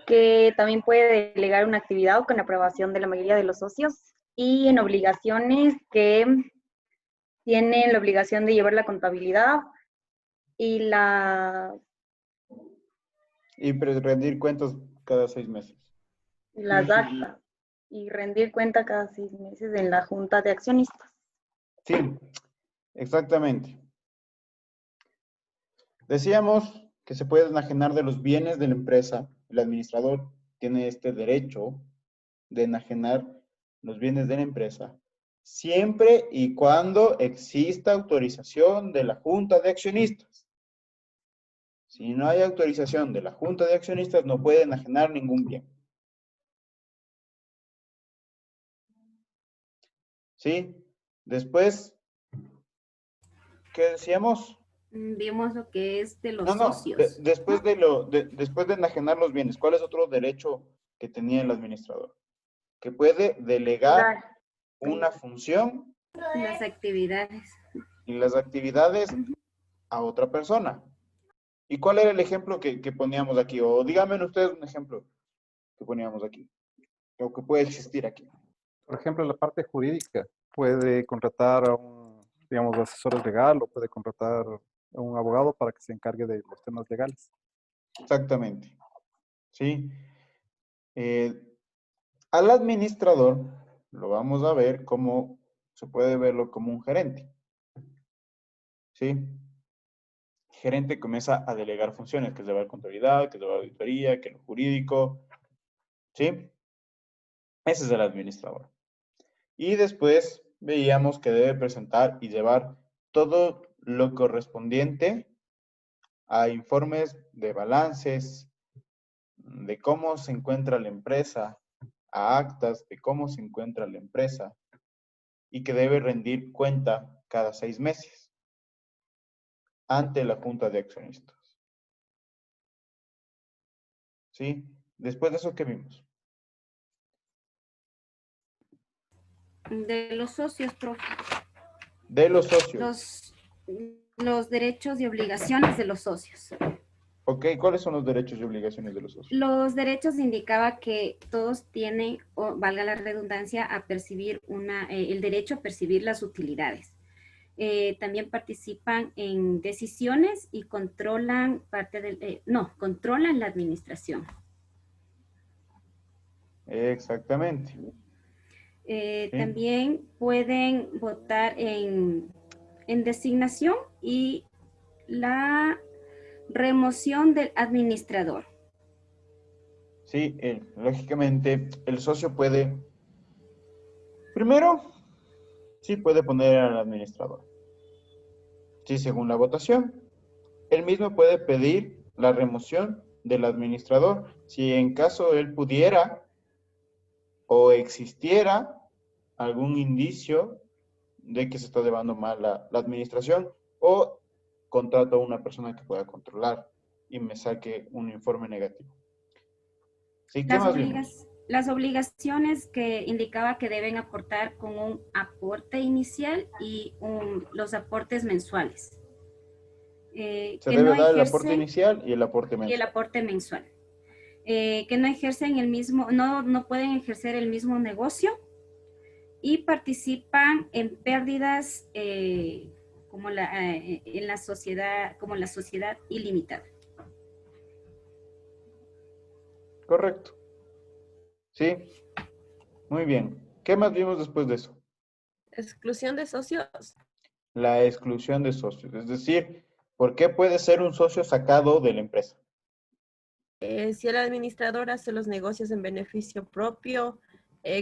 que también puede delegar una actividad con la aprobación de la mayoría de los socios, y en obligaciones que tienen la obligación de llevar la contabilidad y rendir cuentas cada 6 meses. las actas, y rendir cuenta cada 6 meses en la junta de accionistas. Sí, exactamente. Decíamos que se puede enajenar de los bienes de la empresa. El administrador tiene este derecho de enajenar los bienes de la empresa siempre y cuando exista autorización de la Junta de Accionistas. Si no hay autorización de la Junta de Accionistas, no puede enajenar ningún bien. ¿Sí? Después, ¿qué decíamos? Vimos lo que es de los No, socios. después de enajenar los bienes, ¿cuál es otro derecho que tenía el administrador? Que puede delegar una función Las actividades. y las actividades a otra persona. ¿Y cuál era el ejemplo que poníamos aquí? O díganme ustedes un ejemplo que poníamos aquí, o que puede existir aquí. Por ejemplo, la parte jurídica puede contratar a un, digamos, asesor legal o puede contratar a un abogado para que se encargue de los temas legales. Exactamente. ¿Sí? Al administrador lo vamos a ver como, se puede verlo como un gerente. ¿Sí? Gerente comienza a delegar funciones, que es llevar contabilidad, que es llevar auditoría, que lo jurídico. ¿Sí? Ese es el administrador. Y después veíamos que debe presentar y llevar todo lo correspondiente a informes de balances, de cómo se encuentra la empresa, a actas de cómo se encuentra la empresa y que debe rendir cuenta cada 6 meses ante la Junta de Accionistas. ¿Sí? Después de eso, ¿qué vimos? De los socios, profe. De los socios. Los derechos y obligaciones de los socios. Ok, ¿cuáles son los derechos y obligaciones de los socios? Los derechos indicaba que todos tienen, o valga la redundancia, a percibir el derecho a percibir las utilidades. También participan en decisiones y controlan controlan la administración. Exactamente. Sí. También pueden votar en designación y la remoción del administrador. Sí, lógicamente el socio puede, primero, sí puede poner al administrador. Sí, según la votación. Él mismo puede pedir la remoción del administrador si en caso él pudiera o existiera algún indicio de que se está llevando mal la administración o contrato a una persona que pueda controlar y me saque un informe negativo. ¿Sí? ¿Qué más vimos? Las obligaciones que indicaba que deben aportar con un aporte inicial y los aportes mensuales. Se debe dar el aporte inicial y el aporte mensual. Y el aporte mensual. Que no ejercen no pueden ejercer el mismo negocio y participan en pérdidas como la sociedad ilimitada. Correcto. Sí. Muy bien. ¿Qué más vimos después de eso? Exclusión de socios. La exclusión de socios. Es decir, ¿por qué puede ser un socio sacado de la empresa? Si el administrador hace los negocios en beneficio propio,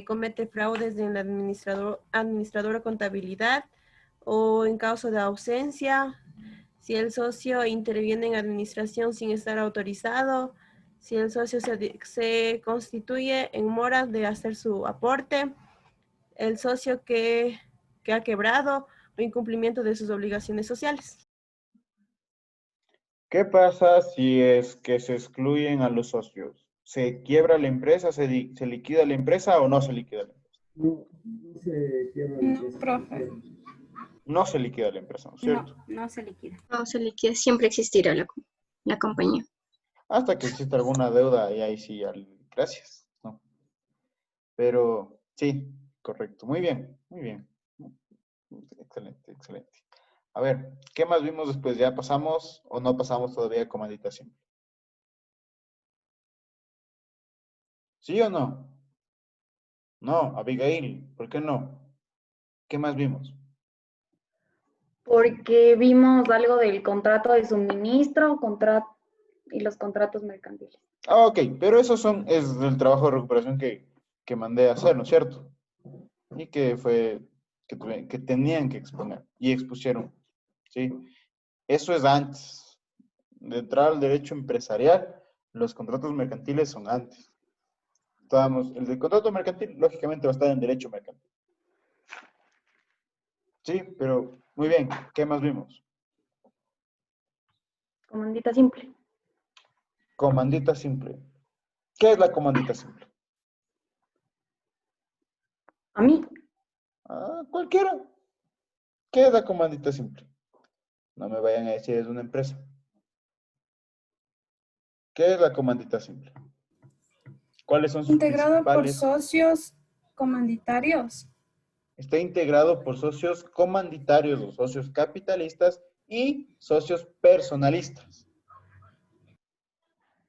comete fraudes en la administradora contabilidad o en caso de ausencia, si el socio interviene en administración sin estar autorizado, si el socio se constituye en mora de hacer su aporte, el socio que ha quebrado o incumplimiento de sus obligaciones sociales. ¿Qué pasa si es que se excluyen a los socios? ¿Se quiebra la empresa, se liquida la empresa o no se liquida la empresa? No se quiebra la empresa. Profe. No se liquida la empresa, ¿no es cierto? No se liquida. No se liquida, siempre existirá la compañía. Hasta que exista alguna deuda y ahí sí, gracias, ¿no? Pero sí, correcto. Muy bien, muy bien. Excelente, excelente. A ver, ¿qué más vimos después? ¿Ya pasamos o no pasamos todavía a comandita simple? ¿Sí o no? No, Abigail, ¿por qué no? ¿Qué más vimos? Porque vimos algo del contrato de suministro, y los contratos mercantiles. Ah, ok, pero eso es el trabajo de recuperación que mandé a hacer, ¿no es cierto? Y que tenían que exponer y expusieron, ¿sí? Eso es antes. De entrar al derecho empresarial, los contratos mercantiles son antes. El del contrato mercantil, lógicamente, va a estar en derecho mercantil. Sí, pero muy bien. ¿Qué más vimos? Comandita simple. Comandita simple. ¿Qué es la comandita simple? A mí. Cualquiera. ¿Qué es la comandita simple? No me vayan a decir es una empresa. ¿Qué es la comandita simple? ¿Cuáles son sus Integrado por principales? socios comanditarios. Está integrado por socios comanditarios o socios capitalistas y socios personalistas.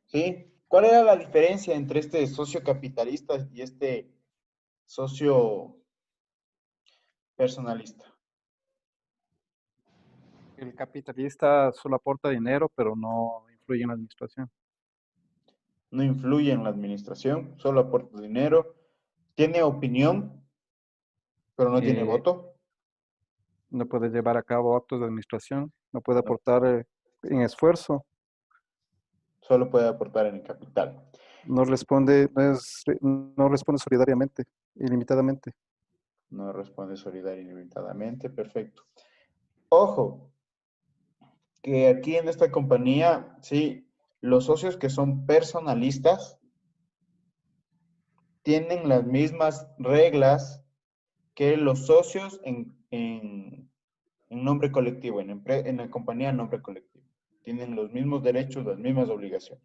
¿Sí? ¿Cuál era la diferencia entre este socio capitalista y este socio personalista? El capitalista solo aporta dinero, pero no influye en la administración. No influye en la administración, solo aporta dinero, tiene opinión, pero no tiene voto. No puede llevar a cabo actos de administración, no puede No. aportar en esfuerzo, Solo puede aportar en el capital. no responde, no responde solidariamente, ilimitadamente. No responde solidario ilimitadamente, perfecto. Ojo, que aquí en esta compañía, sí, los socios que son personalistas tienen las mismas reglas que los socios en nombre colectivo, en la compañía en nombre colectivo. Tienen los mismos derechos, las mismas obligaciones.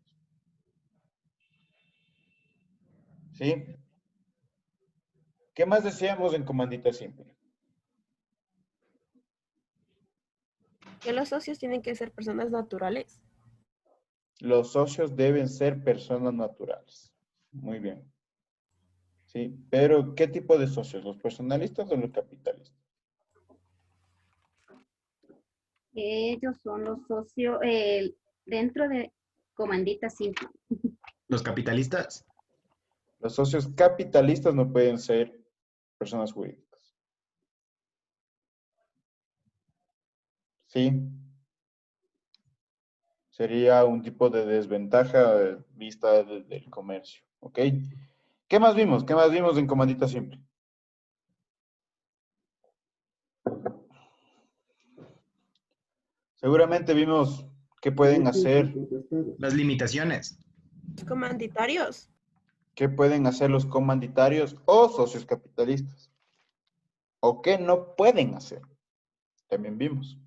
¿Sí? ¿Qué más decíamos en comandita simple? Que los socios tienen que ser personas naturales. Los socios deben ser personas naturales. Muy bien. Sí, pero ¿qué tipo de socios? ¿Los personalistas o los capitalistas? Ellos son los socios dentro de comandita simple. ¿Los capitalistas? Los socios capitalistas no pueden ser personas jurídicas. ¿Sí? Sería un tipo de desventaja vista desde el comercio. ¿Ok? ¿Qué más vimos? ¿Qué más vimos en comandita simple? Seguramente vimos qué pueden hacer. Las limitaciones. Comanditarios. ¿Qué pueden hacer los comanditarios o socios capitalistas? ¿O qué no pueden hacer? También vimos.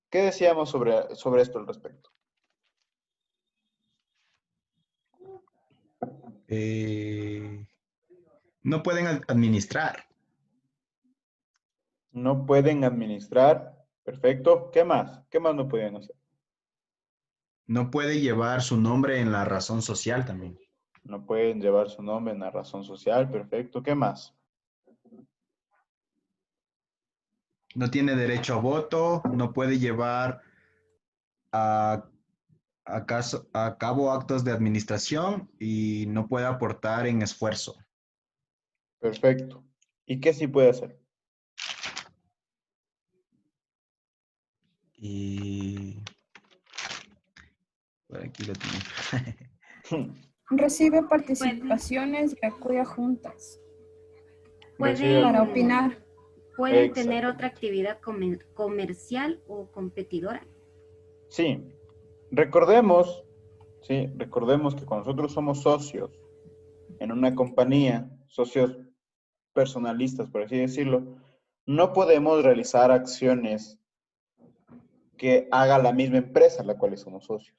¿Qué decíamos sobre esto al respecto? No pueden administrar. No pueden administrar. Perfecto. ¿Qué más? ¿Qué más no pueden hacer? No puede llevar su nombre en la razón social también. No pueden llevar su nombre en la razón social. Perfecto. ¿Qué más? No tiene derecho a voto, no puede llevar a cabo actos de administración y no puede aportar en esfuerzo. Perfecto. ¿Y qué sí puede hacer? Y por aquí lo tengo. Recibe participaciones y acude a juntas. Pueden, Para opinar. Pueden tener otra actividad comercial o competidora. Sí. Recordemos que cuando nosotros somos socios en una compañía, socios personalistas, por así decirlo, no podemos realizar acciones que haga la misma empresa a la cual somos socios.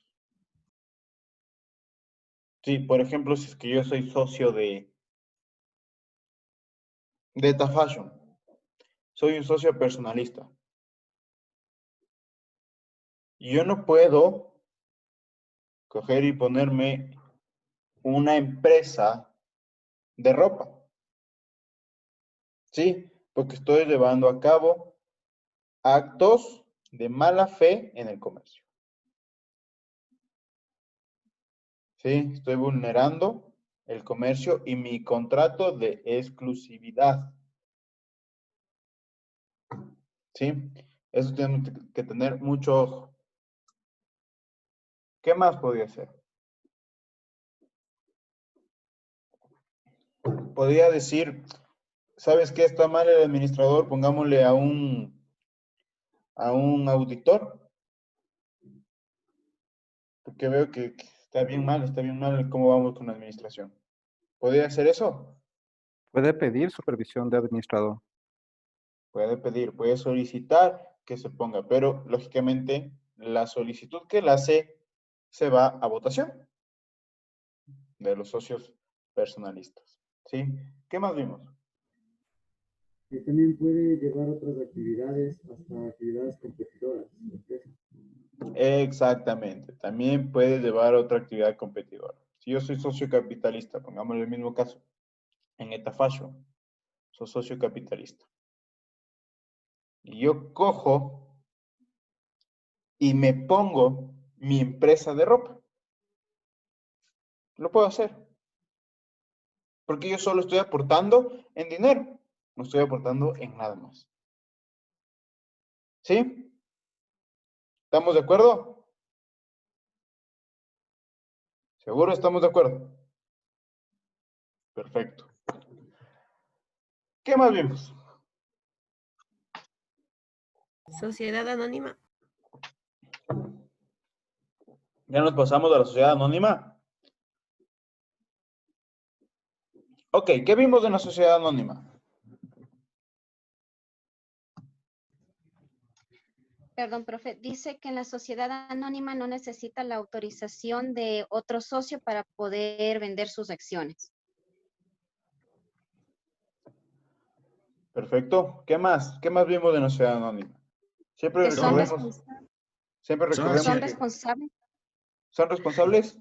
Sí, por ejemplo, si es que yo soy socio de Fashion, soy un socio personalista. Y yo no puedo coger y ponerme una empresa de ropa. ¿Sí? Porque estoy llevando a cabo actos de mala fe en el comercio. ¿Sí? Estoy vulnerando el comercio y mi contrato de exclusividad. ¿Sí? Eso tenemos que tener mucho ojo. ¿Qué más podría ser? Podría decir, ¿sabes qué está mal el administrador? Pongámosle a un auditor. Porque veo que está bien mal cómo vamos con la administración. ¿Podría hacer eso? Puede pedir supervisión de administrador. Puede pedir, puede solicitar que se ponga, pero lógicamente la solicitud que él hace se va a votación de los socios personalistas. ¿Sí? ¿Qué más vimos? Y también puede llevar otras actividades, hasta actividades competidoras. Exactamente. También puede llevar otra actividad competidora. Si yo soy socio capitalista, pongámosle el mismo caso, en Etafashion, soy socio capitalista. Y yo cojo y me pongo mi empresa de ropa. Lo puedo hacer. Porque yo solo estoy aportando en dinero. No estoy aportando en nada más. ¿Sí? ¿Estamos de acuerdo? ¿Seguro estamos de acuerdo? Perfecto. ¿Qué más vimos? Sociedad anónima. Ya nos pasamos a la sociedad anónima. Ok, ¿qué vimos en la sociedad anónima? Perdón, profe, dice que en la sociedad anónima no necesita la autorización de otro socio para poder vender sus acciones. Perfecto. ¿Qué más? ¿Qué más vimos en la sociedad anónima? Siempre Que son recordemos. Siempre recordemos son que responsables son responsables.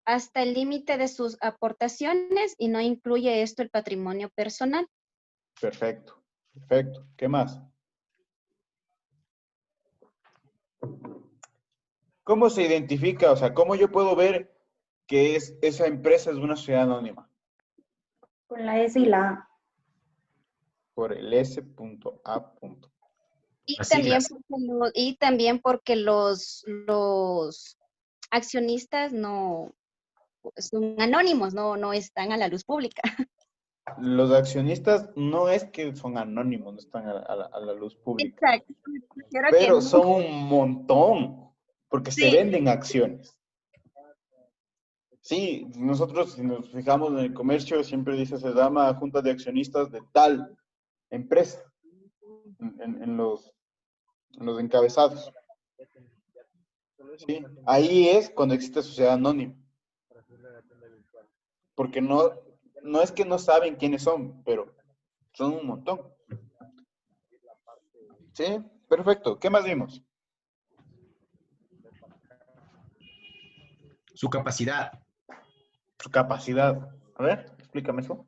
hasta el límite de sus aportaciones y no incluye esto el patrimonio personal. Perfecto. Perfecto. ¿Qué más? ¿Cómo se identifica? O sea, ¿cómo yo puedo ver que esa empresa es una sociedad anónima? Con la S y la A. Por el S.A. Y Las también, siglas. porque los accionistas no son anónimos, no están a la luz pública. Los accionistas no es que son anónimos, no están a la luz pública, Exacto. Quiero que pero no. son un montón, porque se Sí. venden acciones. Sí, nosotros si nos fijamos en el comercio, siempre dice se llama junta de accionistas de tal empresa, en los encabezados. ¿Sí? Ahí es cuando existe sociedad anónima. Porque no es que no saben quiénes son, pero son un montón. ¿Sí? Perfecto. ¿Qué más vimos? Su capacidad. Su capacidad. A ver, explícame eso.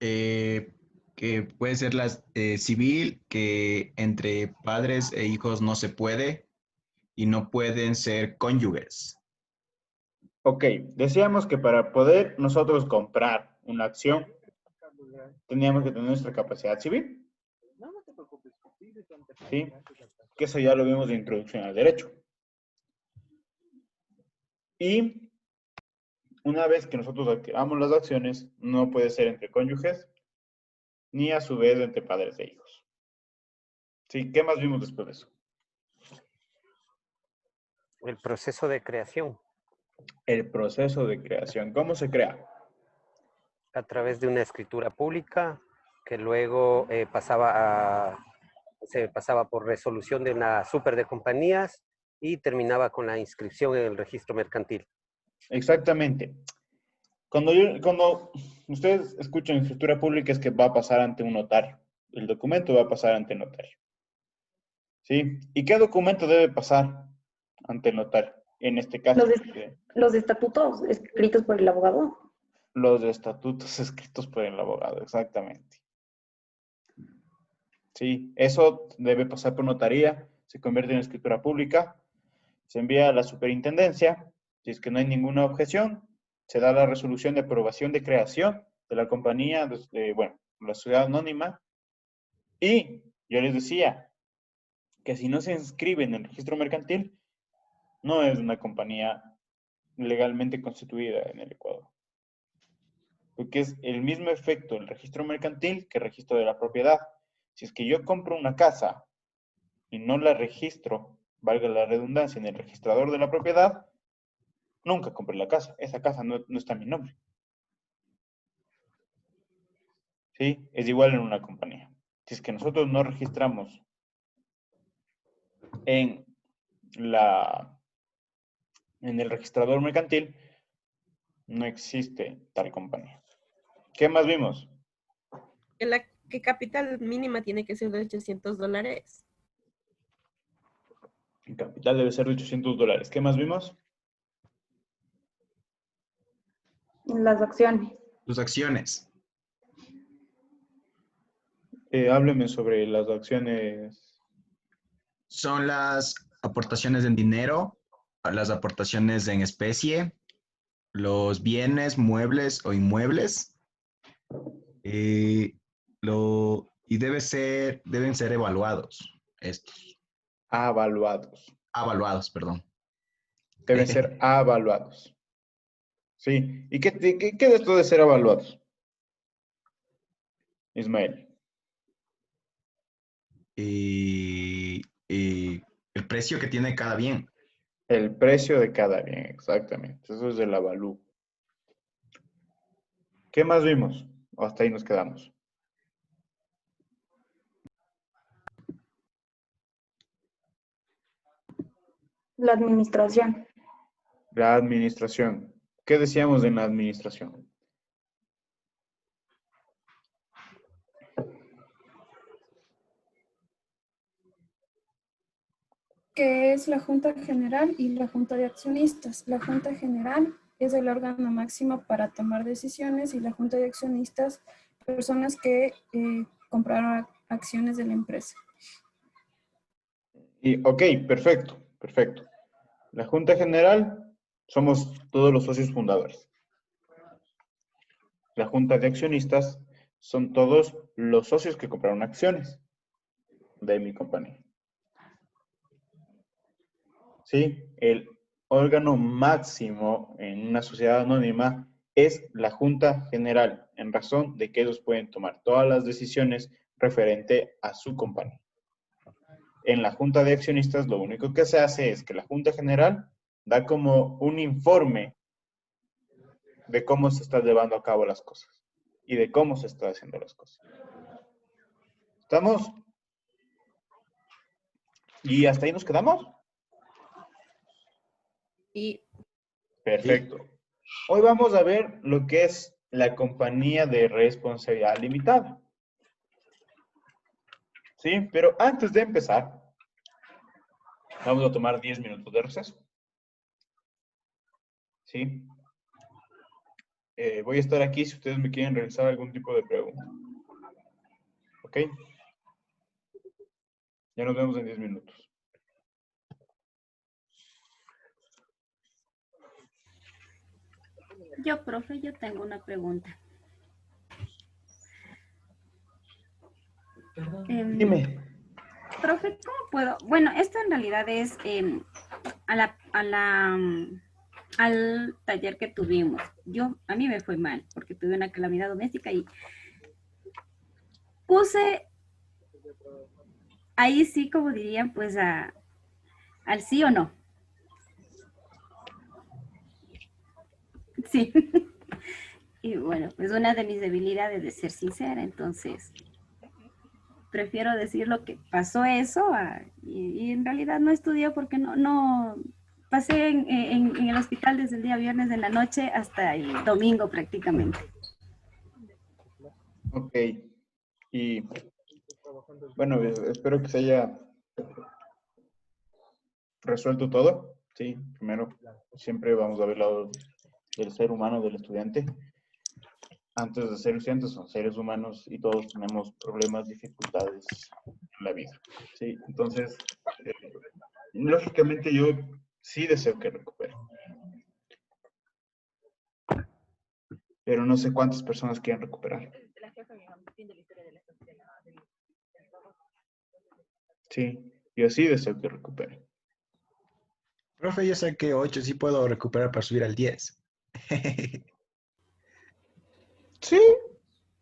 Que puede ser la civil, que entre padres e hijos no se puede y no pueden ser cónyuges. Ok, decíamos que para poder nosotros comprar una acción, teníamos que tener nuestra capacidad civil. ¿Sí? Que eso ya lo vimos de introducción al derecho. Y una vez que nosotros adquiramos las acciones, no puede ser entre cónyuges, ni a su vez entre padres e hijos. ¿Sí? ¿Qué más vimos después de eso? El proceso de creación. El proceso de creación. ¿Cómo se crea? A través de una escritura pública que luego se pasaba por resolución de una super de compañías y terminaba con la inscripción en el registro mercantil. Exactamente. Cuando ustedes escuchan escritura pública es que va a pasar ante un notario. El documento va a pasar ante el notario. ¿Sí? ¿Y qué documento debe pasar ante el notario? En este caso. Los estatutos escritos por el abogado. Los estatutos escritos por el abogado, exactamente. Sí, eso debe pasar por notaría, se convierte en escritura pública, se envía a la superintendencia, si es que no hay ninguna objeción, se da la resolución de aprobación de creación de la compañía, bueno, la sociedad anónima, y yo les decía que si no se inscribe en el registro mercantil, no es una compañía legalmente constituida en el Ecuador. Porque es el mismo efecto el registro mercantil que el registro de la propiedad. Si es que yo compro una casa y no la registro, valga la redundancia, en el registrador de la propiedad, nunca compré la casa. Esa casa no está en mi nombre. ¿Sí? Es igual en una compañía. Si es que nosotros no registramos en el registrador mercantil, no existe tal compañía. ¿Qué más vimos? ¿Qué capital mínima tiene que ser de $800? El capital debe ser de $800. ¿Qué más vimos? Las acciones. Tus acciones. Hábleme sobre las acciones. Son las aportaciones en dinero, las aportaciones en especie, los bienes, muebles o inmuebles. Y deben ser evaluados estos. Avaluados. Avaluados, perdón. Deben ser avaluados. Sí. ¿Y qué de esto de ser evaluados? Ismael. Y el precio que tiene cada bien. El precio de cada bien, exactamente. Eso es el avalúo. ¿Qué más vimos? O hasta ahí nos quedamos. La administración. La administración. ¿Qué decíamos en la administración? Que es la Junta General y la Junta de Accionistas. La Junta General es el órgano máximo para tomar decisiones y la Junta de Accionistas, personas que compraron acciones de la empresa. Ok, perfecto, perfecto. La Junta General somos todos los socios fundadores. La Junta de Accionistas son todos los socios que compraron acciones de mi compañía. Sí, el órgano máximo en una sociedad anónima es la Junta General, en razón de que ellos pueden tomar todas las decisiones referente a su compañía. En la Junta de Accionistas lo único que se hace es que la Junta General da como un informe de cómo se están llevando a cabo las cosas y de cómo se están haciendo las cosas. ¿Estamos? ¿Y hasta ahí nos quedamos? Y perfecto. Hoy vamos a ver lo que es la compañía de responsabilidad limitada. ¿Sí? Pero antes de empezar, vamos a tomar 10 minutos de receso. ¿Sí? Voy a estar aquí si ustedes me quieren realizar algún tipo de pregunta. ¿Ok? Ya nos vemos en 10 minutos. Profe, yo tengo una pregunta. Dime. Profe, ¿cómo puedo? Bueno, esto en realidad es al taller que tuvimos. A mí me fue mal porque tuve una calamidad doméstica y puse ahí sí, como dirían, pues al sí o no. Sí. Y bueno, pues una de mis debilidades de ser sincera, entonces prefiero decir lo que pasó eso y en realidad no estudié porque no pasé en el hospital desde el día viernes de la noche hasta el domingo prácticamente. Ok. Y bueno, espero que se haya resuelto todo. Sí, primero, siempre vamos a ver el lado del ser humano, del estudiante. Antes de ser estudiantes son seres humanos y todos tenemos problemas, dificultades en la vida. Sí, entonces, lógicamente yo sí deseo que recupere. Pero no sé cuántas personas quieren recuperar. Sí, yo sí deseo que recupere. Profe, yo sé que 8 sí puedo recuperar para subir al 10. Sí,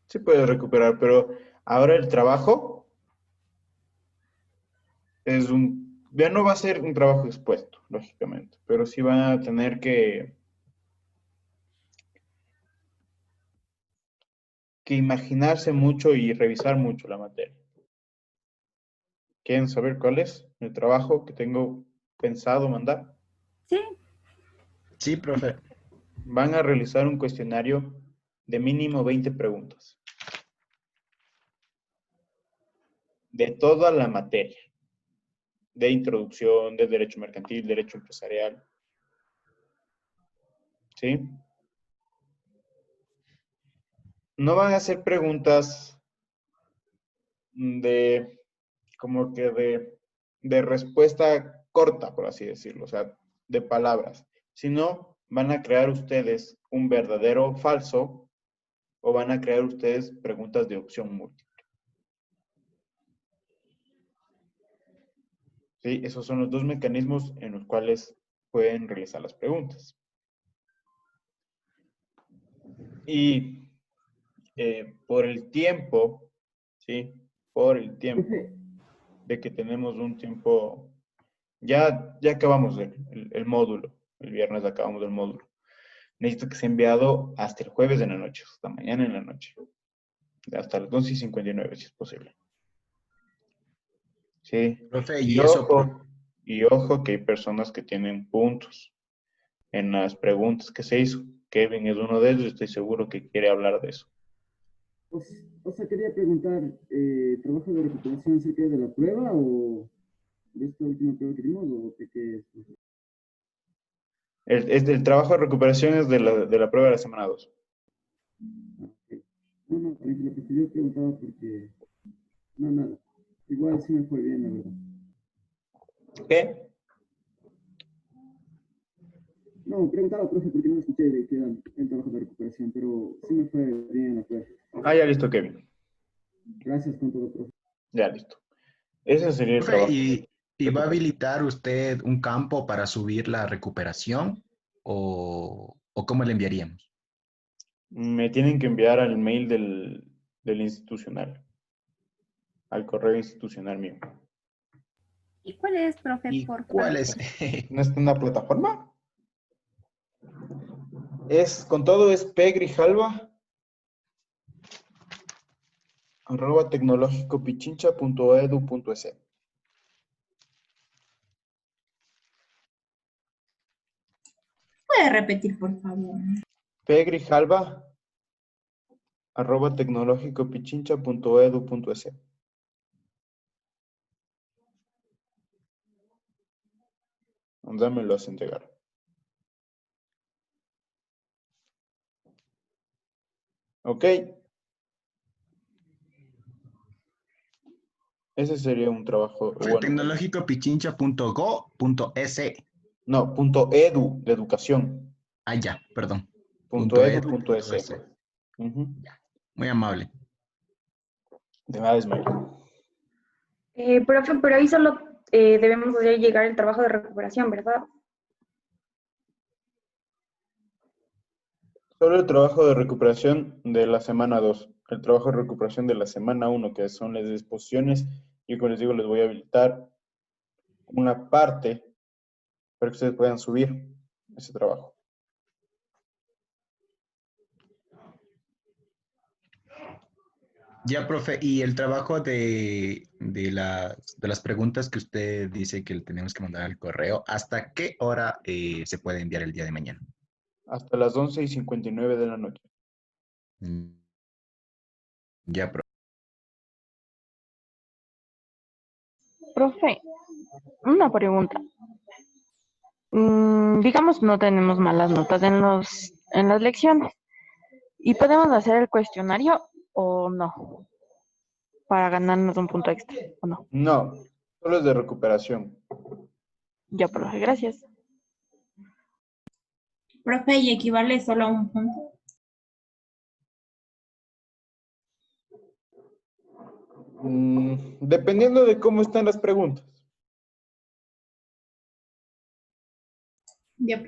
sí puedes recuperar, pero ahora el trabajo ya no va a ser un trabajo expuesto, lógicamente, pero sí van a tener que imaginarse mucho y revisar mucho la materia. ¿Quieren saber cuál es el trabajo que tengo pensado mandar? Sí. Sí, profe. Van a realizar un cuestionario de mínimo 20 preguntas. de toda la materia, de introducción, de derecho mercantil, derecho empresarial. ¿Sí? No van a hacer preguntas de, como que de respuesta corta, por así decirlo, o sea, de palabras, sino van a crear ustedes un verdadero o falso, o van a crear ustedes preguntas de opción múltiple. ¿Sí? Esos son los dos mecanismos en los cuales pueden realizar las preguntas. Y por el tiempo, ¿sí? Por el tiempo de que tenemos un tiempo, ya acabamos el módulo, el viernes acabamos el módulo. Necesito que sea enviado hasta el jueves de la noche, hasta mañana en la noche, hasta las 11:59 si es posible. Sí. Profe, Y ojo que hay personas que tienen puntos en las preguntas que se hizo. Kevin es uno de ellos, estoy seguro que quiere hablar de eso. O sea, quería preguntar, ¿trabajo de recuperación acerca de la prueba o de esta última prueba que dimos o de qué es? El trabajo de recuperación es de la prueba de la semana 2. No, tranquilo, porque yo preguntaba porque... No, nada. Igual sí me fue bien, la verdad. ¿Qué? No, preguntaba, profe, porque no escuché de qué era el trabajo de recuperación, pero sí me fue bien la prueba. Ah, ya listo, Kevin. Gracias con todo, profe. Ya listo. Ese sería el Profe, trabajo. ¿y va a habilitar usted un campo para subir la recuperación o cómo le enviaríamos? Me tienen que enviar al mail del institucional, al correo institucional mío. ¿Y cuál es, profe? ¿Y Por cuál favor. es? ¿No está en la plataforma? Con todo es pegrijalva@tecnologicopichincha.edu.es. ¿Puede repetir, por favor? pegrijalva@tecnologicopichincha.edu.es. ¿Dónde me lo hacen llegar? Ok. Ese sería un trabajo, bueno. Tecnológicopichincha.go.es. No, .edu, de educación. Ah, ya, perdón. .edu.es. Ya, muy amable. De nada, Ismael. Profe, pero ahí solo debemos hacer llegar el trabajo de recuperación, ¿verdad? Solo el trabajo de recuperación de la semana 2. El trabajo de recuperación de la semana 1, que son las exposiciones. Yo, como les digo, les voy a habilitar una parte para que ustedes puedan subir ese trabajo. Ya, profe, y el trabajo de las preguntas que usted dice que le tenemos que mandar al correo, ¿hasta qué hora se puede enviar el día de mañana? Hasta las 11:59 de la noche. Ya, profe. Profe, una pregunta. Digamos, no tenemos malas notas en las lecciones. ¿Y podemos hacer el cuestionario o no? Para ganarnos un punto extra, ¿o no? No, solo es de recuperación. Ya, profe, gracias. Profe, ¿y equivale solo a un punto? Dependiendo de cómo están las preguntas. Ya.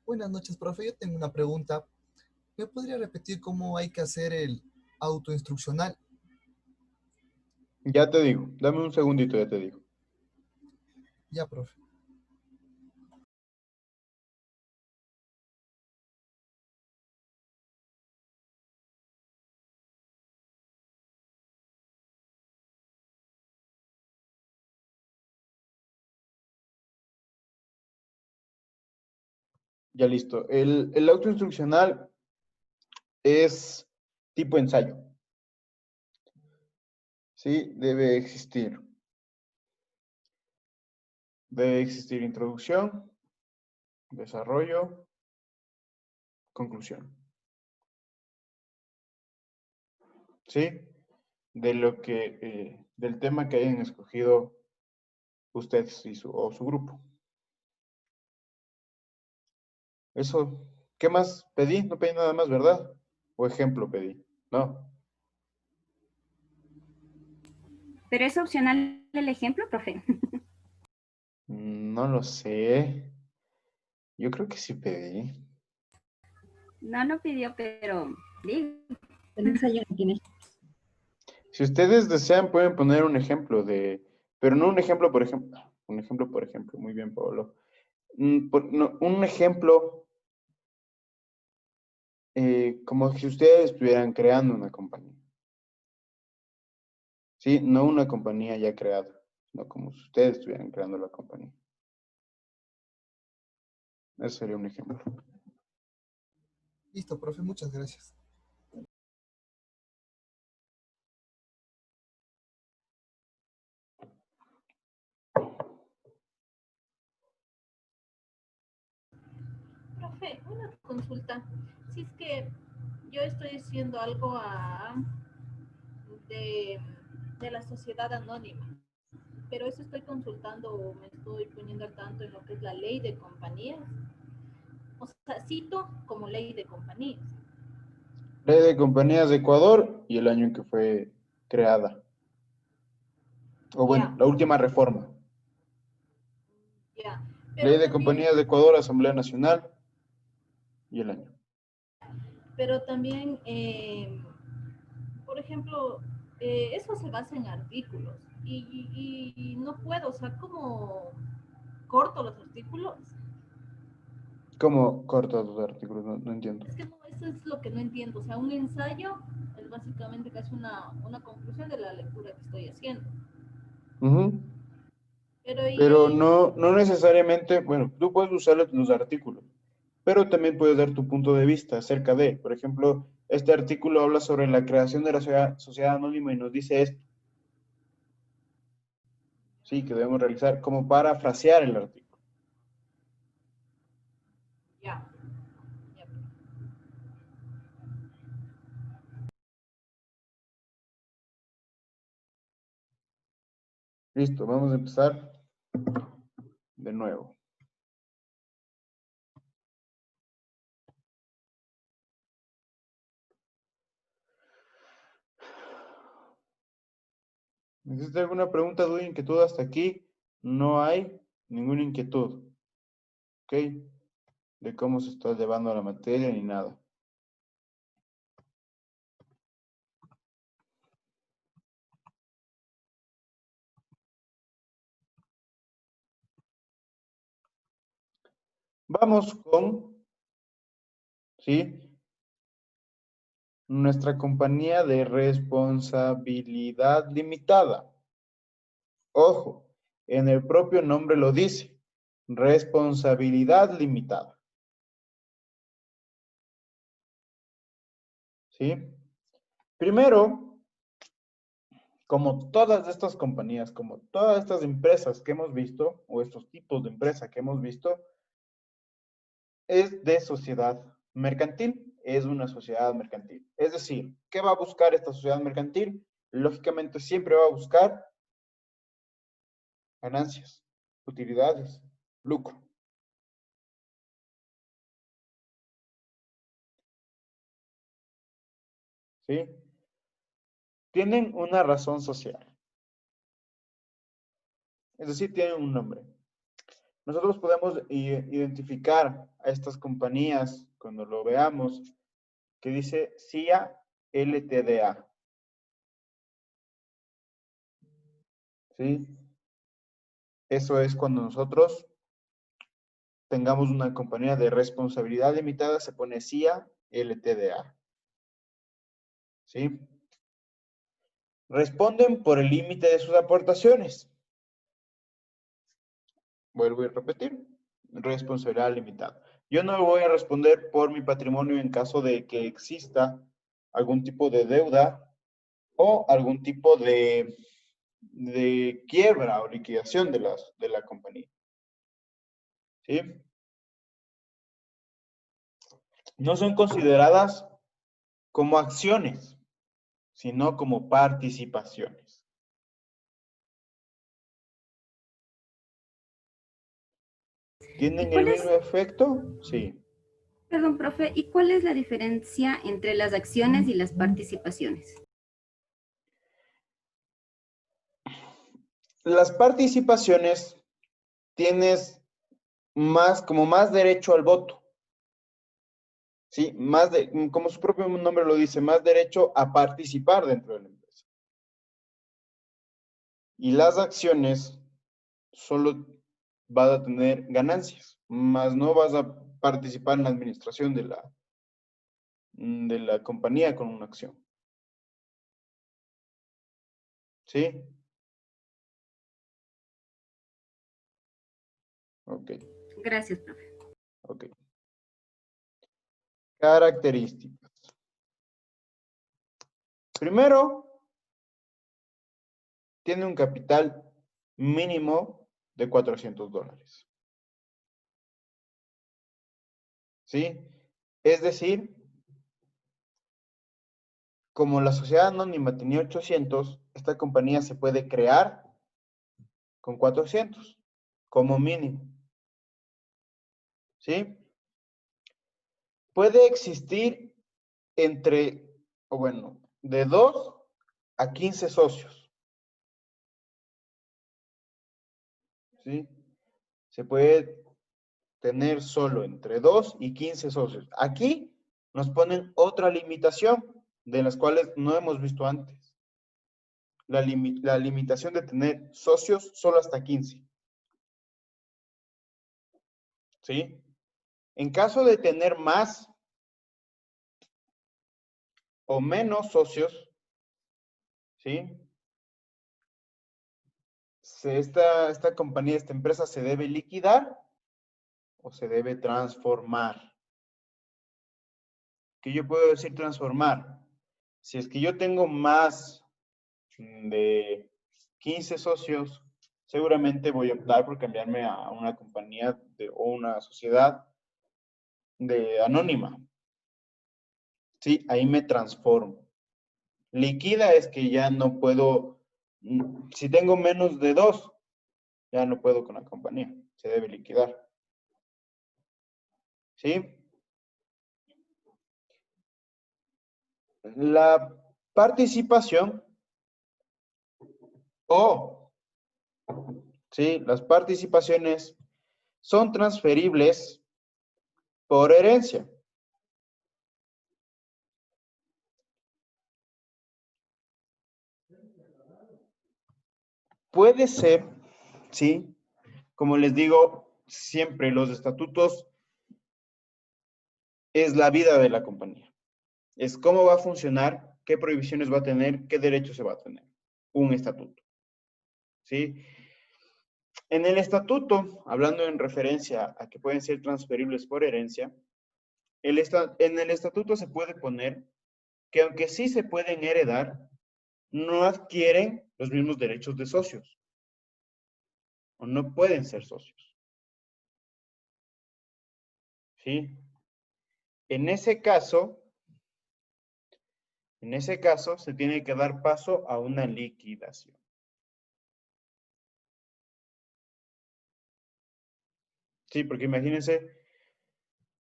Buenas noches, profe. Yo tengo una pregunta. ¿Me podría repetir cómo hay que hacer el autoinstruccional? Ya te digo, dame un segundito, ya te digo. Ya, profe. Ya listo. El auto instruccional es tipo ensayo. ¿Sí? Debe existir. Debe existir introducción, desarrollo, conclusión. ¿Sí? De lo que, del tema que hayan escogido ustedes y o su grupo. Eso, ¿qué más pedí? No pedí nada más, ¿verdad? O ejemplo pedí. No. Pero es opcional el ejemplo, profe. No lo sé. Yo creo que sí pedí. No lo pidió, pero digo. El ensayo no tiene. Si ustedes desean, pueden poner un ejemplo de, pero no un ejemplo, por ejemplo. Un ejemplo, por ejemplo. Muy bien, Pablo. No, un ejemplo como si ustedes estuvieran creando una compañía. ¿Sí? No una compañía ya creada, no como si ustedes estuvieran creando la compañía. Ese sería un ejemplo. Listo, profe, muchas gracias. Profe, una consulta. Si es que yo estoy haciendo algo de, de la sociedad anónima, pero eso estoy consultando o me estoy poniendo al tanto en lo que es la ley de compañías. O sea, cito como ley de compañías. Ley de Compañías de Ecuador y el año en que fue creada. O bueno, la última reforma. Ya. Ley de Compañías de Ecuador, Asamblea Nacional y el año. Pero también, por ejemplo, eso se basa en artículos y no puedo, o sea, ¿cómo corto los artículos? ¿Cómo cortas los artículos? No entiendo. Es que no, eso es lo que no entiendo. O sea, un ensayo es básicamente casi una conclusión de la lectura que estoy haciendo. Ujú. Pero, Pero no necesariamente, bueno, tú puedes usar los artículos, pero también puedes dar tu punto de vista acerca de, por ejemplo, este artículo habla sobre la creación de la sociedad anónima y nos dice esto. Sí, que debemos realizar como parafrasear el artículo. Ya. Listo, vamos a empezar de nuevo. ¿Existe alguna pregunta, duda, inquietud hasta aquí? No hay ninguna inquietud. ¿Ok? De cómo se está llevando la materia ni nada. Vamos con, ¿sí? Nuestra compañía de responsabilidad limitada. Ojo, en el propio nombre lo dice. Responsabilidad limitada. ¿Sí? Primero, como todas estas compañías, como todas estas empresas que hemos visto, o estos tipos de empresas que hemos visto, es de sociedad mercantil, es una sociedad mercantil. Es decir, ¿qué va a buscar esta sociedad mercantil? Lógicamente siempre va a buscar ganancias, utilidades, lucro. ¿Sí? Tienen una razón social. Es decir, tienen un nombre. Nosotros podemos identificar a estas compañías cuando lo veamos, que dice CIA LTDA. ¿Sí? Eso es cuando nosotros tengamos una compañía de responsabilidad limitada, se pone CIA LTDA. ¿Sí? Responden por el límite de sus aportaciones. Vuelvo a repetir. Responsabilidad limitada. Yo no voy a responder por mi patrimonio en caso de que exista algún tipo de deuda o algún tipo de quiebra o liquidación de la compañía. ¿Sí? No son consideradas como acciones, sino como participaciones. ¿Tienen el mismo efecto? Sí. Perdón, profe, ¿y cuál es la diferencia entre las acciones y las participaciones? Las participaciones tienes como más derecho al voto. ¿Sí? Como su propio nombre lo dice, más derecho a participar dentro de la empresa. Y las acciones solo vas a tener ganancias, más no vas a participar en la administración de la compañía con una acción. ¿Sí? Ok. Gracias, profe. Ok. Características. Primero, tiene un capital mínimo de $400. ¿Sí? Es decir, como la sociedad anónima tenía 800, esta compañía se puede crear con 400 como mínimo. ¿Sí? Puede existir de 2 a 15 socios. ¿Sí? Se puede tener solo entre 2 y 15 socios. Aquí nos ponen otra limitación de las cuales no hemos visto antes. La limitación de tener socios solo hasta 15. ¿Sí? En caso de tener más o menos socios, ¿sí? Esta compañía, esta empresa se debe liquidar o se debe transformar. ¿Qué yo puedo decir transformar? Si es que yo tengo más de 15 socios, seguramente voy a optar por cambiarme a una compañía o una sociedad anónima. Sí, ahí me transformo. Liquida es que ya no puedo, si tengo menos de 2, ya no puedo con la compañía. Se debe liquidar. ¿Sí? La participación ¿sí? Las participaciones son transferibles por herencia. Puede ser, ¿sí? Como les digo, siempre los estatutos es la vida de la compañía. Es cómo va a funcionar, qué prohibiciones va a tener, qué derechos se va a tener. Un estatuto. ¿Sí? En el estatuto, hablando en referencia a que pueden ser transferibles por herencia, en el estatuto se puede poner que aunque sí se pueden heredar, no adquieren los mismos derechos de socios. O no pueden ser socios. ¿Sí? En ese caso, se tiene que dar paso a una liquidación. Sí, porque imagínense,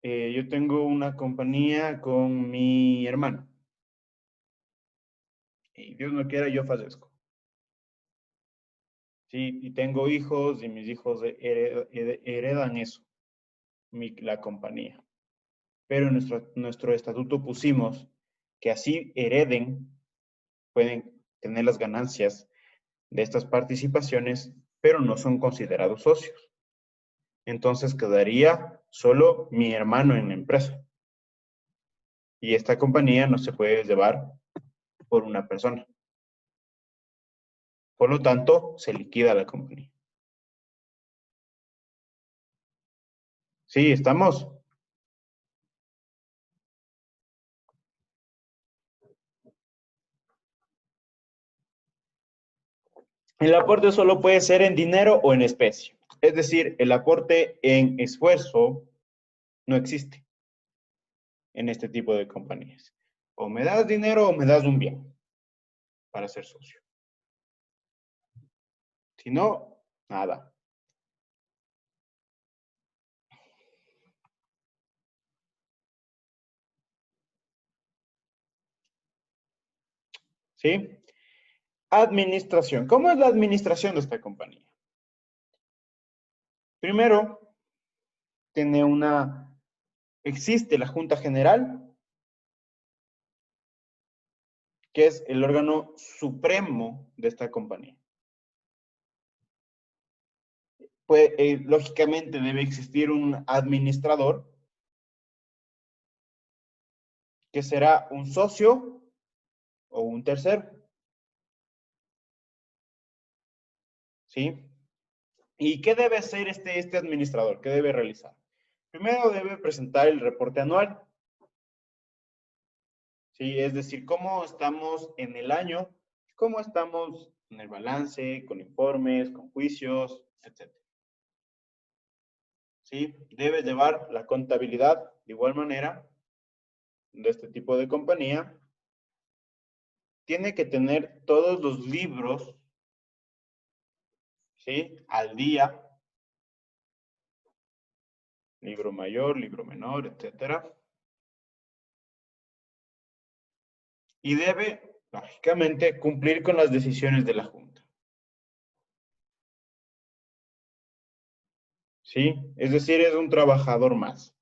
yo tengo una compañía con mi hermano. Y Dios no quiera, yo fallezco. Sí, y tengo hijos y mis hijos heredan eso, la compañía. Pero en nuestro estatuto pusimos que así hereden, pueden tener las ganancias de estas participaciones, pero no son considerados socios. Entonces quedaría solo mi hermano en la empresa. Y esta compañía no se puede llevar por una persona. Por lo tanto, se liquida la compañía. Sí, ¿estamos? El aporte solo puede ser en dinero o en especie. Es decir, el aporte en esfuerzo no existe en este tipo de compañías. O me das dinero o me das un bien para ser socio. Si no, nada. ¿Sí? Administración. ¿Cómo es la administración de esta compañía? Primero, existe la Junta General, que es el órgano supremo de esta compañía. Pues, lógicamente debe existir un administrador, que será un socio o un tercero. ¿Sí? ¿Y qué debe hacer este administrador? ¿Qué debe realizar? Primero debe presentar el reporte anual. ¿Sí? Es decir, cómo estamos en el año, cómo estamos en el balance, con informes, con juicios, etc. ¿Sí? Debe llevar la contabilidad de igual manera de este tipo de compañía. Tiene que tener todos los libros, ¿sí? Al día. Libro mayor, libro menor, etcétera. Y debe, lógicamente, cumplir con las decisiones de la Junta. ¿Sí? Es decir, es un trabajador más.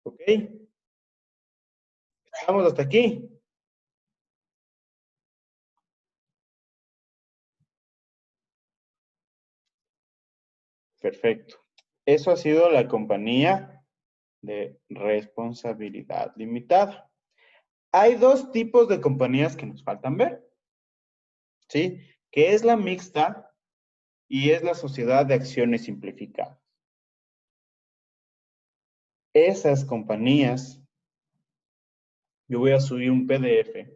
¿Ok? ¿Estamos hasta aquí? Perfecto. Eso ha sido la compañía de responsabilidad limitada. Hay dos tipos de compañías que nos faltan ver. ¿Sí? Que es la mixta y es la sociedad de acciones simplificadas. Esas compañías, yo voy a subir un PDF,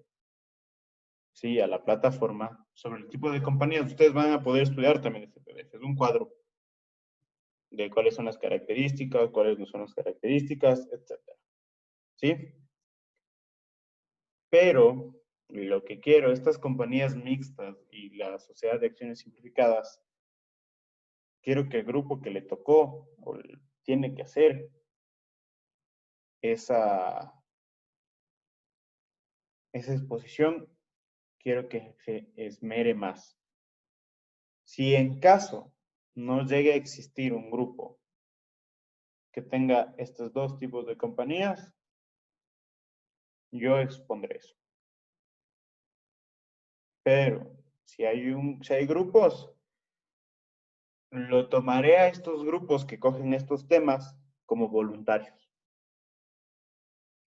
¿sí? A la plataforma sobre el tipo de compañías. Ustedes van a poder estudiar también este PDF. Es un cuadro de cuáles son las características, cuáles no son las características, etc. ¿Sí? Pero lo que quiero, estas compañías mixtas y la sociedad de acciones simplificadas, quiero que el grupo que le tocó o tiene que hacer esa exposición, quiero que se esmere más. Si en caso no llegue a existir un grupo que tenga estos dos tipos de compañías, yo expondré eso. Pero si hay grupos, lo tomaré a estos grupos que cogen estos temas como voluntarios.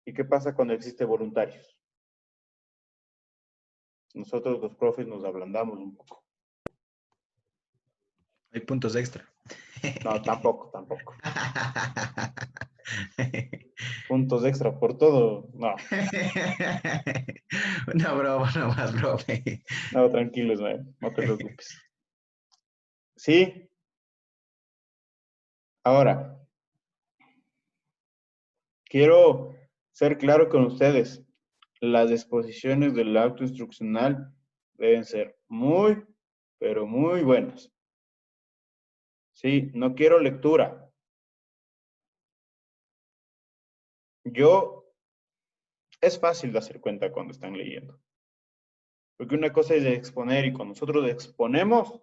¿Y qué pasa cuando existe voluntarios? Nosotros los profes nos ablandamos un poco. Hay puntos extra. No, tampoco. Puntos extra por todo, no. Una broma nomás, profe. No, tranquilos, no te preocupes. ¿Sí? Ahora, quiero ser claro con ustedes. Las exposiciones del acto instruccional deben ser muy, pero muy buenas. Sí, no quiero lectura. Es fácil de hacer cuenta cuando están leyendo. Porque una cosa es exponer y cuando nosotros exponemos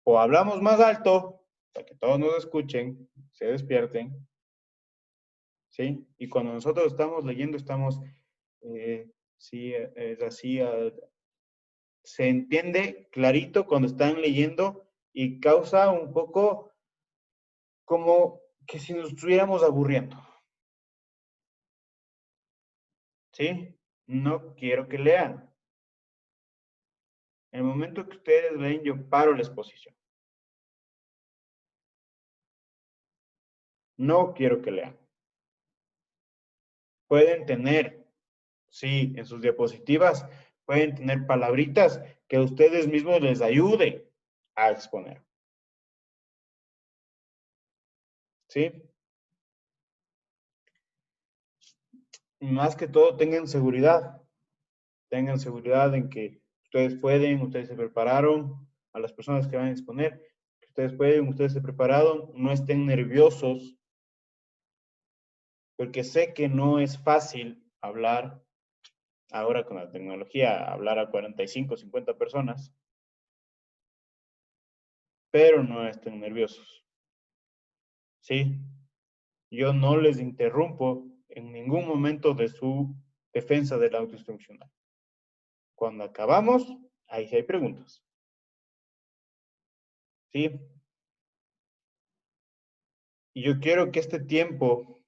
o hablamos más alto para que todos nos escuchen, se despierten. ¿Sí? Y cuando nosotros estamos leyendo, estamos, sí, es así, se entiende clarito cuando están leyendo y causa un poco como que si nos estuviéramos aburriendo. ¿Sí? No quiero que lean. En el momento que ustedes leen, yo paro la exposición. No quiero que lean. Pueden tener, sí, en sus diapositivas, Pueden tener palabritas que a ustedes mismos les ayude a exponer. ¿Sí? Más que todo, tengan seguridad. Tengan seguridad en que ustedes pueden, ustedes se prepararon. A las personas que van a exponer, que ustedes pueden, ustedes se prepararon. No estén nerviosos. Porque sé que no es fácil hablar ahora con la tecnología, hablar a 45, 50 personas. Pero no estén nerviosos. ¿Sí? Yo no les interrumpo en ningún momento de su defensa del autoinstruccional. Cuando acabamos, ahí sí hay preguntas. ¿Sí? Y yo quiero que este tiempo,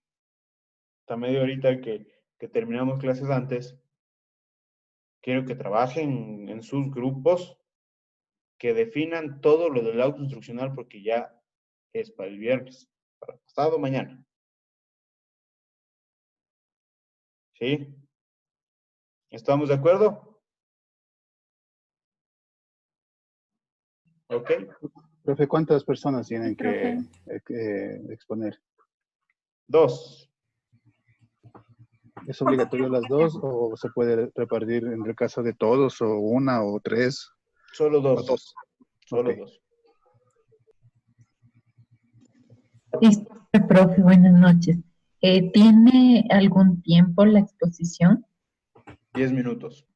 esta media horita que terminamos clases antes, quiero que trabajen en sus grupos, que definan todo lo del autoinstruccional porque ya es para el viernes, para pasado mañana. ¿Sí? ¿Estamos de acuerdo? ¿Ok? Profe, ¿cuántas personas tienen Profe. que exponer? 2. ¿Es obligatorio las 2 o se puede repartir en el caso de todos o una o 3? Solo 2. O 2. Solo Ok. 2. Disculpe, profe, buenas noches. ¿Tiene algún tiempo la exposición? 10 minutos.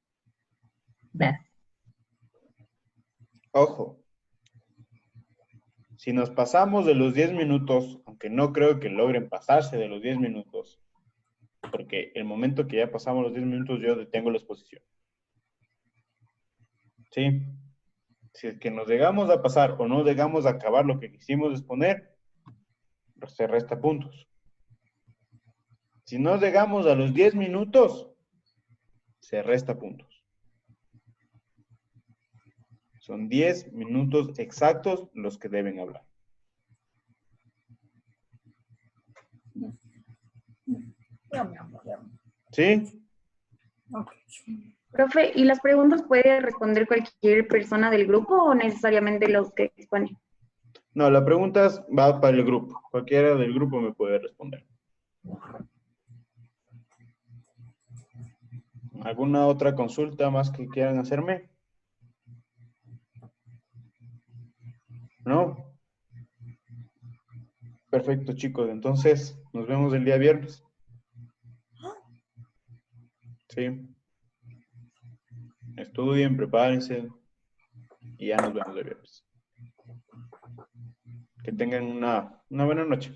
Gracias. Ojo. Si nos pasamos de los 10 minutos, aunque no creo que logren pasarse de los 10 minutos, porque el momento que ya pasamos los 10 minutos yo detengo la exposición. ¿Sí? Si es que nos llegamos a pasar o no llegamos a acabar lo que quisimos exponer, pues se resta puntos. Si no llegamos a los 10 minutos, se resta puntos. Son 10 minutos exactos los que deben hablar. ¿Sí? Profe, ¿y las preguntas puede responder cualquier persona del grupo o necesariamente los que exponen? No, la pregunta va para el grupo. Cualquiera del grupo me puede responder. ¿Alguna otra consulta más que quieran hacerme? ¿No? Perfecto, chicos. Entonces, nos vemos el día viernes. Sí. Estudien, prepárense y ya nos vemos el viernes. Que tengan una buena noche.